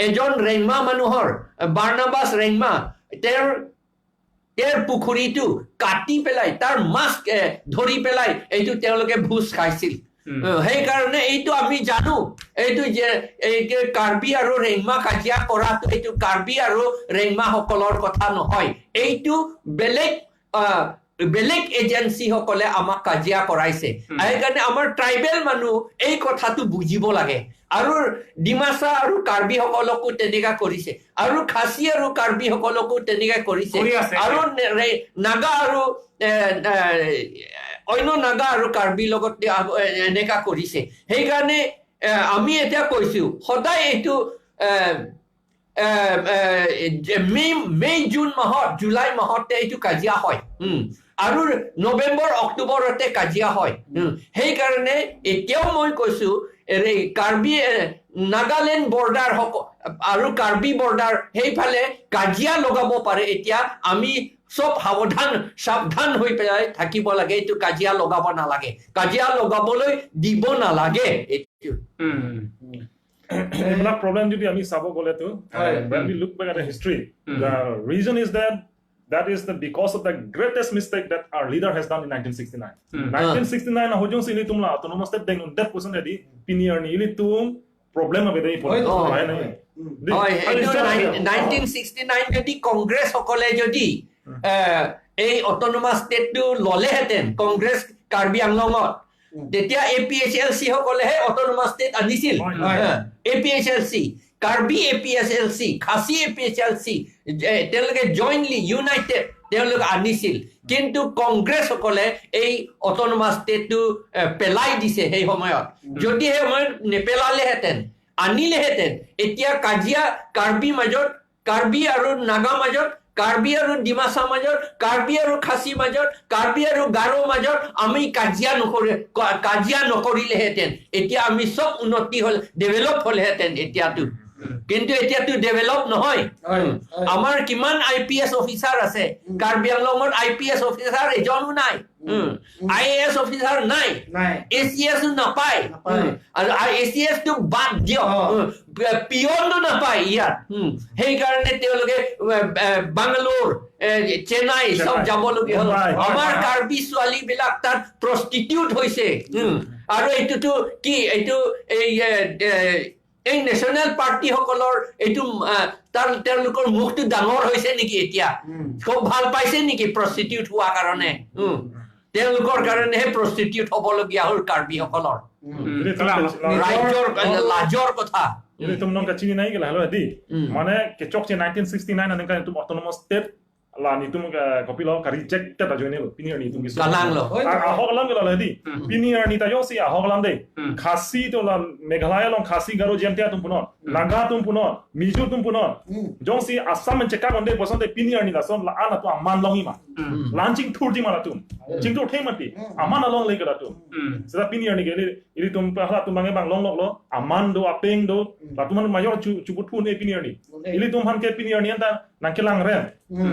এজন ৰেংমা মানুহৰ বাৰ্নাবাস ৰেংমা তেওঁৰ পুখুৰীটো কাটি পেলাই তাৰ মাছ ধৰি পেলাই এইটো তেওঁলোকে ভোজ খাইছিল সেইকাৰণে এইটো আমি জানো এইটো যে কাৰ্বি আৰু ৰেংমা কাজিয়া কৰাটো এইটো কাৰ্বি আৰু ৰেংমা সকলৰ কথা নহয় এইটো বেলেগ এজেন্সি সকলে আমাক কাজিয়া কৰাইছে সেইকাৰণে আমাৰ ট্ৰাইবেল মানুহ এই কথাটো বুজিব লাগে আৰু ডিমাচা আৰু কাৰ্বি সকলকো তেনেকা কৰিছে আৰু খাচী আৰু কাৰ্বি সকলকো তেনেকা কৰিছে আৰু নাগা আৰু অন্য নাগা আৰু কাৰ্বি লগত এনেকা কৰিছে সেইকাৰণে আমি এতিয়া কৈছো সদায় এইটো মে জুন মাহত জুলাই মাহতে এইটো কাজিয়া হয় আৰু নৱেম্বৰ অক্টোবৰতে কাজিয়া হয় সেইকাৰণে এতিয়াও মই কৈছো এই কাৰ্বি নাগালেণ্ড বৰ্ডাৰ আৰু কাৰ্বি বৰ্ডাৰ সেইফালে কাজিয়া লগাব পাৰে এতিয়া আমি সব সাৱধান হৈ পেলাই থাকিব লাগে এইটো কাজিয়া লগাব নালাগে কাজিয়া লগাবলৈ দিব নালাগে এইটো এইবিলাক problem যদি আমি চাব গ'লে তো when we look back at the history the reason is that is because of the greatest mistake that our leader has done in 1969 1969 hojong sini tumla autonomous state deng undet pusun edi pinier ni ili tum problem abe dei pon হয় নাই 1969 যদি কংগ্ৰেছ সকলে যদি এই autonomous ষ্টেটটো ললেহেঁতেন Congress Karbi আংলঙত তেতিয়া APSLC সকলেহে autonomous state আনিছিল APSLC Karbi APSLC খাচী APSLC তেওঁলোকে জইন্টলি ইউনাইটেড তেওঁলোক আনিছিল কিন্তু কংগ্ৰেছ সকলে এই অটোনমাস ষ্টেটটো পেলাই দিছে সেই সময়ত যদি সেই সময়ত নেপেলালেহেঁতেন আনিলেহেঁতেন এতিয়া কাজিয়া কাৰ্বি মাজত কাৰ্বি আৰু নাগা মাজত কাৰ্বি আৰু ডিমাচা মাজত কাৰ্বি আৰু খাচী মাজত কাৰ্বি আৰু গাৰো মাজত আমি কাজিয়া নকৰিলেহেঁতেন এতিয়া আমি সব উন্নতি হল ডেভেলপ হলেহেঁতেন এতিয়াতো কিন্তু এতিয়াতো ডেভেলপ নহয় আমাৰ কিমান IPS অফিচাৰ আছে কাৰ্বি আংলঙত IPS অফিচাৰ এজনো নাই IAS অফিচাৰ নাই ACS নাপায় আৰু ACS টো বাদ দিয়ক পিয়নটো নাপায় ইয়াত সেইকাৰণে তেওঁলোকে বাংগালোৰ চেন্নাই সব যাবলগীয়া হ'ল আমাৰ কাৰ্বি ছোৱালী বিলাক তাত প্ৰষ্টিটিউট হৈছে আৰু এইটোতো কি এইটো এই নেশ্যনেল পাৰ্টি সকলৰ এইটো তেওঁলোকৰ মুখটো ডাঙৰ হৈছে নেকি এতিয়া খুব ভাল পাইছে নেকি প্ৰষ্টিটিউট হোৱা কাৰণে তেওঁলোকৰ কাৰণেহে প্ৰষ্টিটিউট হ'বলগীয়া হ'ল কাৰ্বি সকলৰ ৰাজ্যৰ লাজৰ কথা ini tum nong kachini nai gela halo adi mane ke chok che 1969 anen kan tum autonomous state la ni tum kopilo ka reject ta joine lo pinier ni tum gisu kalang lo ahogalam gela adi pinier ni ta yosi ahogalam de khasi to la meghalaya long khasi garo jemtia tum punon naga tum punon miju tum punon jongsi assam men cheka gonde bosonde pinier ni la son la ana to amman long ima launching tour di mala tum jing to thai mati amman long le gela tum sera pinier ni gele ili tum hala tum bange bang long lo aman do apeng do la tum mayor chubut pun e pinier ni ili tum han ke pinier ni anta nakelang rem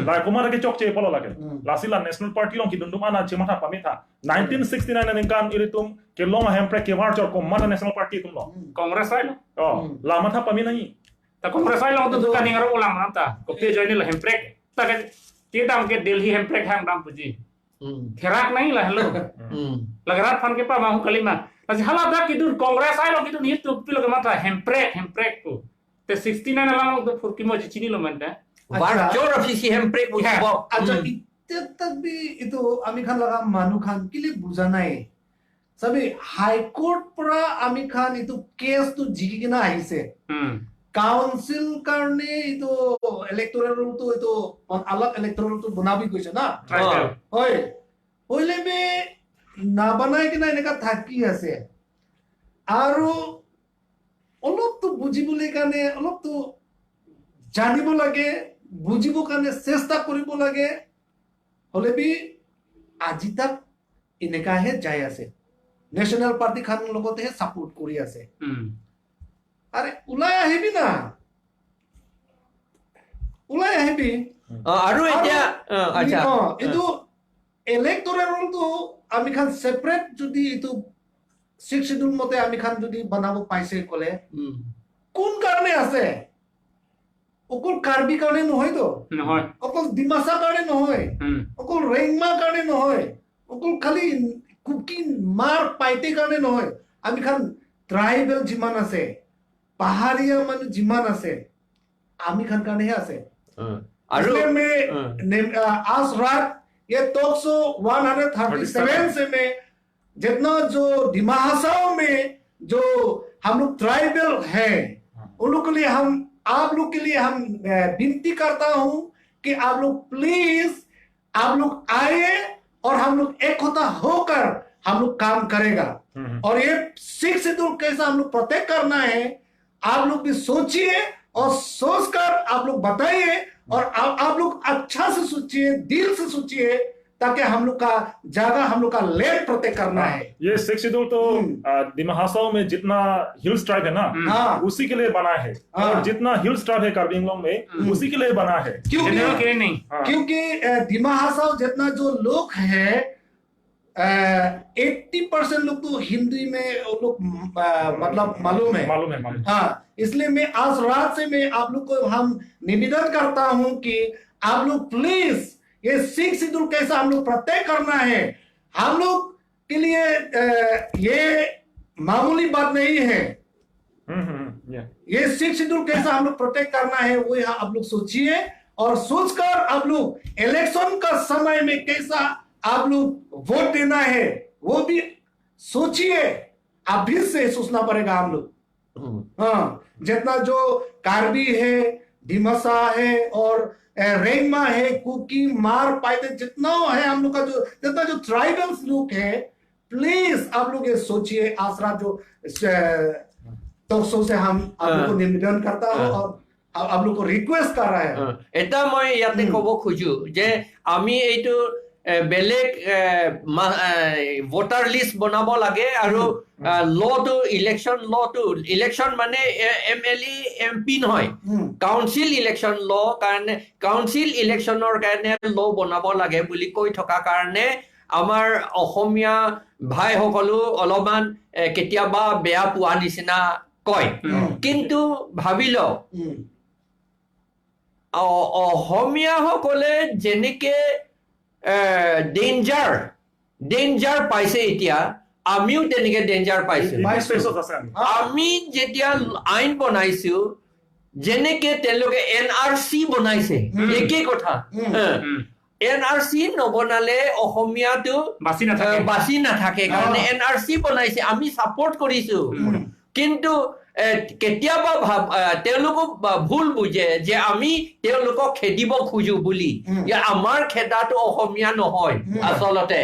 la kumara ke chok che polo la ke la sila national party long ki dundum ana chemata pametha 1969 anen kan ili tum ke long hempre ke war chor ko mata national party tum lo congress ai la matha pami nahi ta congress ai lo tu dukan ningar ulang mata ko ke join la hempre ta ke dam ke delhi hempre hang dam puji therak nahi la hello lagarat fan ke pa ma hu kalima Kasi hala dak kidur kongres ay lo kidur nitu pilo ke mata hemprek ko. Te 69 lang to furki mo chini lo manda. Varjor ofisi hemprek mo bo. अच्छा इतने तक भी itu Aamir Khan लगा मानू खान के लिए बुझा नहीं सभी हाई कोर्ट पर आमिर खान itu केस तो जीकी के ना आई से काउंसिल करने itu इलेक्टोरल तो itu अलग इलेक्टोरल तो बना भी कुछ है ना होय होले में না বানাই কিনা এনেকা থাকি আছে আৰু অলপতো বুজিবলৈ কাৰণে অলপতো জানিব লাগে বুজিব কাৰণে চেষ্টা কৰিব লাগে হলে বি আজি তাক এনেকাহে যাই আছে নেশ্যনেল পাৰ্টি খান লগতেহে সাপোৰ্ট কৰি আছে আৰে ওলাই আহিবি না ওলাই আহিবি আৰু এতিয়া আচ্ছা এইটো ইলেক্টৰেলটো आमिर खान सेपरेट যদি ইটো 6 শিডিউল মতে आमिर खान যদি বনাব পাইছে কলে কোন কারণে আছে অকল কাৰ্বি কাৰণে নহয় তো নহয় অকল ডিমাসা কাৰণে নহয় অকল ৰেংমা কাৰণে নহয় অকল খালি কুকিং মাৰ পাইতে কাৰণে নহয় आमिर खान ট্ৰাইবেল যিমান আছে পাহাৰীয়া মানুহ যিমান আছে आमिर खान কাৰণেহে আছে আৰু आज रात ये टॉक्सो 137 से में जितना जो डिमासाओं में जो हम लोग ट्राइबल हैं उन लोग के लिए हम आप लोग के लिए हम विनती करता हूं कि आप लोग प्लीज आप लोग आए और हम लोग एक होता होकर हम लोग काम करेगा और ये 6 शेड्यूल कैसा हम लोग प्रोटेक्ट करना है आप लोग भी सोचिए और सोचकर आप लोग बताइए और आप लोग अच्छा से सोचिए, दिल से सोचिए, ताकि हम लोग का जगह, हम लोग का लैंड प्रोटेक्ट करना है। ये 6 शेड्यूल तो दिमा हासाओ में जितना हिल्स ट्राइब है ना, हाँ। उसी के लिए बना है। और जितना हिल्स ट्राइब है कार्बी आंग्लोंग में, उसी के लिए बना है। क्योंकि नहीं, क्योंकि दिमा हासाओ जितना जो लोग है 80% लोग तो हिंदी में वो लोग मतलब मालूम है। हाँ, इसलिए मैं आज रात से मैं आप लोग को हम निवेदन करता हूं कि आप लोग प्लीज ये 6 शेड्यूल कैसा हम लोग प्रोटेक्ट करना है, हम लोग के लिए ये मामूली बात नहीं है। ये 6 शेड्यूल कैसा हम लोग प्रोटेक्ट करना है वो यहाँ आप लोग सोचिए, और सोचकर आप लोग इलेक्शन का समय में कैसा आप लोग वोट देना है वो भी सोचिए। अभी से सोचना पड़ेगा हम लोग। हाँ, जितना जो कार्बी है, दिमासा है और रेंगमा है, कुकी, मार, पाइते, जितना है हम लोग का जो जितना जो ट्राइबल्स लोग है, प्लीज आप लोग ये सोचिए। आसरा जो टॉक्सो से हम आप लोग को निवेदन करता हूँ और आप लोग को रिक्वेस्ट कर रहा है। এটা মই ইয়াতে ক'ব খোজো যে আমি এইটো বেলেগ ভোটাৰ লিষ্ট বনাব লাগে আৰু লটো ইলেকশ্যন মানে MLA MP নহয়, কাউন্সিল ইলেকশ্যন ল কাৰণে কাউন্সিল ইলেকশ্যনৰ কাৰণে ল বনাব লাগে বুলি কৈ থকা কাৰণে আমাৰ অসমীয়া ভাইসকলো অলপমান কেতিয়াবা বেয়া পোৱা নিচিনা কয়। কিন্তু ভাবি লওক অসমীয়াসকলে যেনেকে ডেঞ্জাৰ পাইছে, এতিয়া আমিও তেনেকে ডেঞ্জাৰ পাইছো। আমি যেতিয়া আইন বনাইছো, যেনেকে তেওঁলোকে NRC বনাইছে, একেই কথা। NRC নবনালে অসমীয়াটো বাচি নাথাকে কাৰণে NRC বনাইছে, আমি ছাপোৰ্ট কৰিছো। কিন্তু কেতিয়াবা তেওঁলোকক ভুল বুজে যে আমি তেওঁলোকক খেদিব খোজো বুলি। আমাৰ খেদাটো অসমীয়া নহয়, আচলতে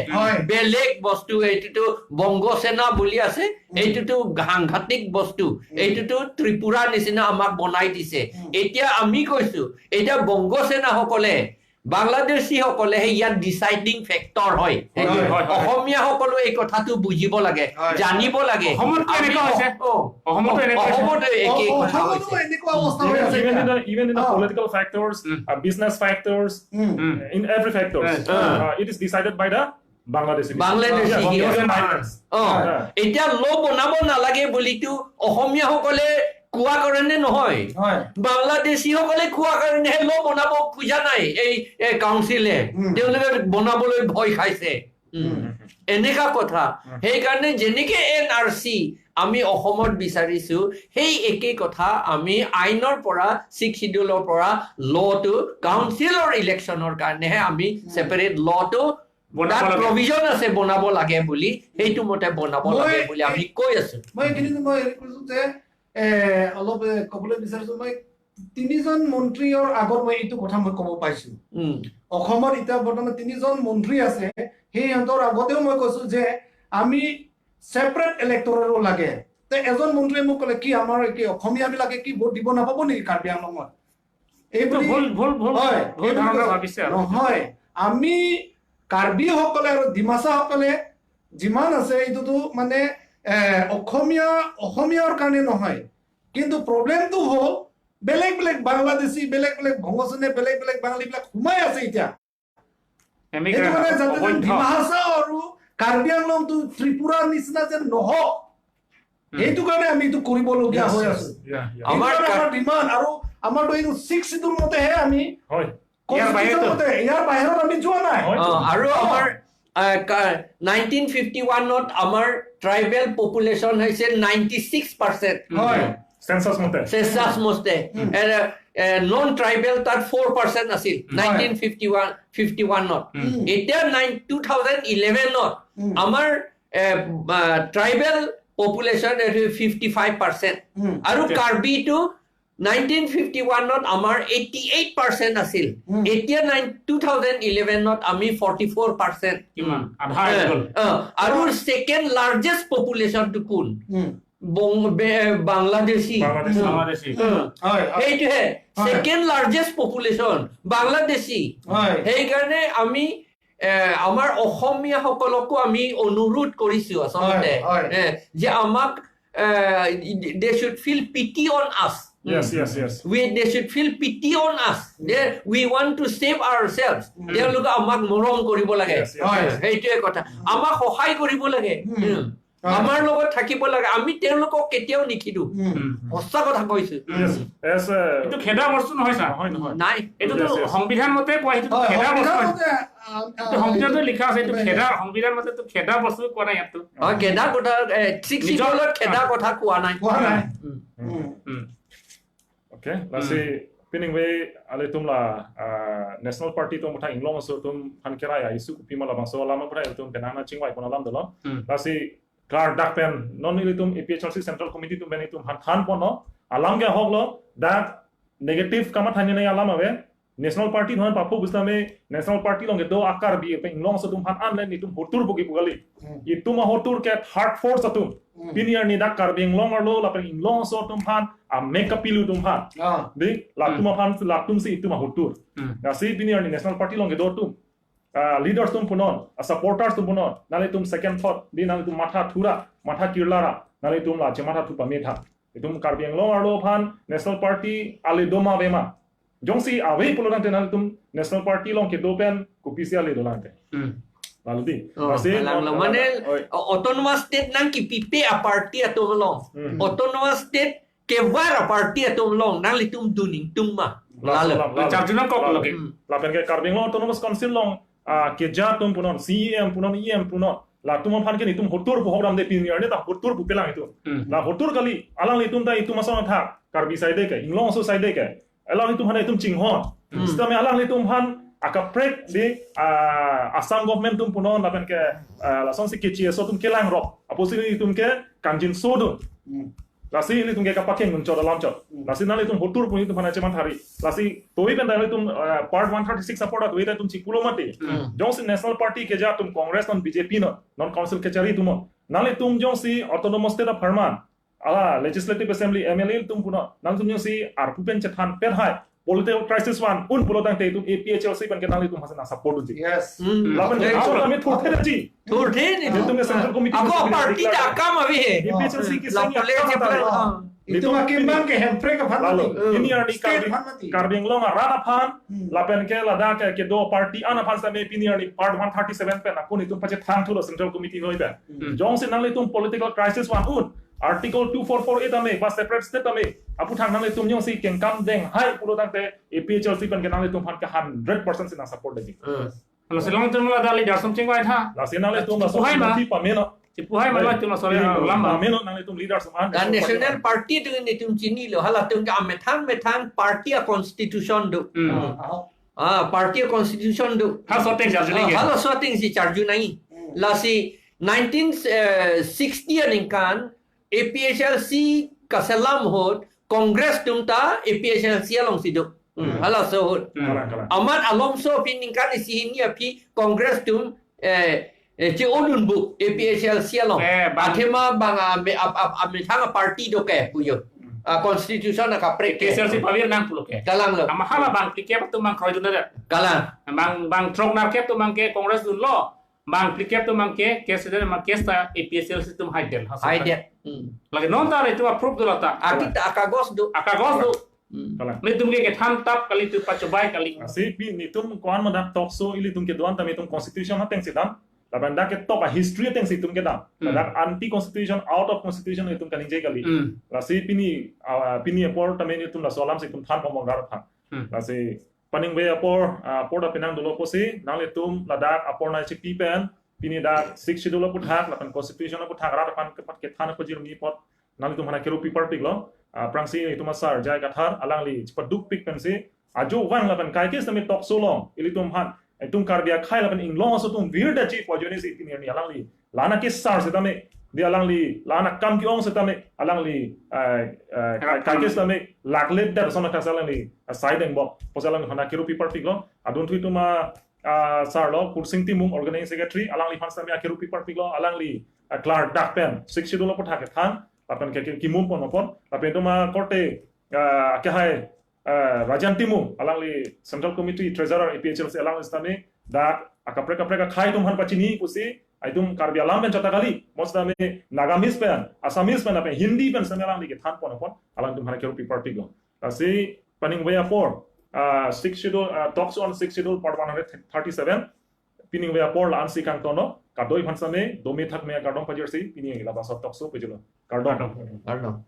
বেলেগ বস্তু। এইটোতো বংগসেনা বুলি আছে, এইটোতো সাংঘাতিক বস্তু, এইটোতো ত্ৰিপুৰা নিচিনা আমাক বনাই দিছে। এতিয়া আমি কৈছো, এতিয়া বংগসেনাসকলে বাংলাদেশীসকলেহে ইয়াত ডিচাইডিং ফেক্টৰ হয়। অসমীয়াসকলেও এই কথাটো বুজিব লাগে, জানিব লাগে। Even in the political factors, business factors, in every factors, it is decided by the Bangladeshi. এতিয়া ল বনাব নালাগে বুলিতো অসমীয়াসকলে কোৱা কাৰণে নহয়, বাংলাদেশীসকলে কোৱা কাৰণেহে ল বনাব খোজা নাই। এই কাউন্সিলে তেওঁলোকে বনাবলৈ ভয় খাইছে, এনেকা কথা। সেইকাৰণে যেনেকে NRC আমি অসমত বিচাৰিছো, সেই একেই কথা আমি আইনৰ পৰা 6 শিডিউলৰ পৰা লটো কাউন্সিলৰ ইলেকশ্যনৰ কাৰণেহে আমি ছেপাৰেট লটো প্ৰভিজন আছে বনাব লাগে বুলি, সেইটো মতে বনাব লাগে বুলি আমি কৈ আছো। অলপ ক'বলৈ বিচাৰিছো, মই 3জন মন্ত্ৰীৰ আগত মই এইটো কথা মই ক'ব পাইছো। অসমত এতিয়া বৰ্তমান 3জন মন্ত্ৰী আছে, সেই সিহঁতৰ আগতেও মই কৈছো যে আমি ছেপাৰেট ইলেক্টৰেলো লাগে। এজন মন্ত্ৰীয়ে মোক ক'লে কি আমাৰ কি অসমীয়া বিলাকে কি ভোট দিব নাপাব নেকি কাৰ্বি আংলঙত? নহয়, আমি কাৰ্বিসকলে আৰু ডিমাচাসকলে যিমান আছে এইটোতো মানে অসমীয়াৰ কাৰণে নহয়। কিন্তু প্ৰব্লেমটো হ'ল বেলেগ বেলেগ বাংলাদেশী, বেলেগ বেলেগ ভংগচনে, বেলেগ বেলেগ বাঙালীবিলাক সোমাই আছে এতিয়া। ডিমা হাছাও আৰু কাৰ্বি আংলংটো ত্ৰিপুৰাৰ নিচিনা যেন নহওক, সেইটো কাৰণে আমি এইটো কৰিবলগীয়া হৈ আছো। আমাৰ ডিমাণ্ড আৰু আমাৰতো এইটো 6 শিডিউল মতেহে আমি ইয়াৰ বাহিৰত আমি যোৱা নাই। আৰু আমাৰ 1951ত আমাৰ ট্ৰাইবেল পপুলেশ্যন হৈছে 96%। চেঞ্চাছ মতে নন ট্ৰাইবেল তাত 4% আছিল 1951ত। এতিয়া 2011ত আমাৰ ট্ৰাইবেল পপুলেশ্যন 55%, আৰু কাৰ্বিটো 1951ত আমাৰ 88% আছিল, এতিয়া 2011ত আমি 44%। আৰু ছেকেণ্ড লাৰ্জেষ্ট পপুলেশ্যনটো কোন? বাংলাদেশী বাংলাদেশী সেইটোহে সেকেন্ড লাৰ্জেষ্ট পপুলেশ্যন বাংলাদেশী হয় সেইকাৰণে আমি আমাৰ অসমীয়াসকলকো আমি অনুৰোধ কৰিছো আচলতে হয়। যে আমাক they should feel pity on us. Yes. They should feel pity on us. We want to save ourselves. তেওঁলোকে আমাক মৰম কৰিব লাগে Yes, yes. সেইটোৱে কথা আমাক সহায় কৰিব লাগে আমাৰ লগত থাকিব লাগে আমি তেওঁলোকক কেতিয়াও নিখিদো সঁচা কথা কৈছো As এইটো খেদা বস্তু নহয় ছাৰ নহয় নাই এইটোতো Yes, yes. সংবিধান মতে কোৱা এইটো খেদা বস্তু এইটো সংবিধানতে লিখা আছে এইটো খেদা সংবিধান মতে তো খেদা বস্তু কোৱা নাই ইয়াতো খেদা কথা 6 শিডিউলত খেদা কথা কোৱা নাই কোৱা নাই Okay, lasi pining we ale tumla national party tum utha inglong so tum han kira ya isu pimala bang so lama pura tum benana chingwai pona lam dolo lasi klar dakpen non ile tum APHRC central committee tum beni tum han than pono alam ge hoglo that negative kama thani nei alam ave national party non papu bustame national party long do akar bi pe inglong so tum han an ni tum hotur bugi bugali itum hotur ke hard force tum Pinier ni dak karbing long arlo la peng long so tum han a make up pilu tum han di la tum han la tum si tum hutur na si pinier ni national party long do tum leaders tum punon supporters tum punon nale tum second thought di nale tum matha thura matha kirlara nale tum la matha thu pametha tum karbing long arlo phan national party ale doma bema jongsi away pulonante nale tum national party long ke do pen kupisi ale dolante lalu di মানে autonomous state nang ki pipe a party atom long autonomous state ke war a party atom long nang litum duning tumma lalu চারজন কক লগে la pen ke karbing long autonomous council long ke ja tum punon CEM punon EM punon la tum phan ke ni tum hotur bu hogram de pinier ne ta hotur bu pelang itu la hotur kali alang litum ta itu masana tha karbi side ke inglong so side ke alang litum han itum chinghon sistem alang litum han akaprek di Assam government tum punon lapen ke lason si kecil so tum kelang rock aposi ni tum ke kanjin sodun lasi ni tum ke kapakeng tum chora lam chot lasi nali tum hotur puni tum hana ceman hari lasi toi ben dali tum part 136 support toi tum chikulo mate jongsi national party ke ja tum congress non BJP non council ke chari tum nali tum jongsi autonomous state of Burma ala legislative assembly MLA tum puno nali tum jongsi arpupen chethan per hai political crisis one un pulo tang te tum APHRC ban ke nali tum hasana support ji yes lapan ke aw kami thurthe ji thurthe ni tum ke central committee ako party ta kam avi he APHRC ki la sanya pole itu makimbang ke hempre ka lalu phan ini arti karbing long rana phan lapen ke lada ke do party ana phan sa me pini arti part 137 pe na kuni tum pache thang thulo central committee hoi pe jong se nang le tum political crisis one un article 2448 ame ba separate state ame apu thang nang le tum jong si ken kam deng hai pulo tang te APHRC pen ke nang le tum phan ke 100% sina support de Kalau selang tu mula dali dasam cingwai tha. la sina le tum la so ti pa me no Cipuhai malah tu masole lama. me no nang le tum leader saman dan national party tu ni tum chini lo hala tum ka metang party a constitution do party a constitution do Ha sotek jarjuni ke. hala sorting si charju nai la si 1960 aning kan APHRC kasalam hot congress tum ta APHRC along si do hala so hot amat alonso pining kan si ini api congress tum ci olun bu APHRC along athema bang ame thang party do ke puyo constitution ka pre KSLC pawir nang pulo ke. kalang lo Ama hala bang pikir tu mang kroy dun ada. kalang Bang trok nar ke tu mang ke kongres dun lo. Bang pikir tu mang ke sedang mang ke sta APSLC tu hai del. hai dia Lagi non ta itu approve dulu ta. akita akagos do Akagos tu. kala Ni tum ke tham tap kali tu pacobai kali. si pi ni tum kwan ma dak talk so ili tum ke doan tami tum constitution ha teng sidam laban dak ke top a history teng si tum ke dam dak anti constitution out of constitution ni tum kaning je kali la si pini apor tami ni tum la solam si tum than pomong gar than la si paning we apor apor da pinang dolo posi nang le tum la dak apor na chi pi pen pini dak 6 schedule pu thak lapan constitution pu thak ra pan ke pat ke than ko jir mi pot nang le tum hana keru paper pik lo prangsi itu masar jai gathar alangli paduk pik pensi ajo wang lapan kai ke sami tok so long ili tum han tum karbia khai lapan ing long so tum vir da chi pojoni si tin ni alangli lana ke sar se tame di alangli lana kam ki ong se tame alangli kai ke sami laklet da so na ka salangli side eng bok posalang hana kiru paper pik lo adun thui tuma sar lo kursing timum organizing secretary alangli han sami akiru paper pik lo alangli clark dakpen 6 schedule pu thak than lapan ke kimum pon lapan itu ma korte ke hai Rajan Timu alang li Central Committee Treasurer EPHLC alang istame da akapreka khai tum han pachini pusi aitum karbi alam ben chata kali mosdame Nagamis pen Assamese pen ape Hindi pen samelang li ke than pon alang tum han ke rupi party go asi paning way 4 6 schedule talks on 6 schedule part 137 pining way 4 lan si kang tono kadoi phansame domi thak me kardong pajir si pining la basot talks so pejilo kardong Pardon.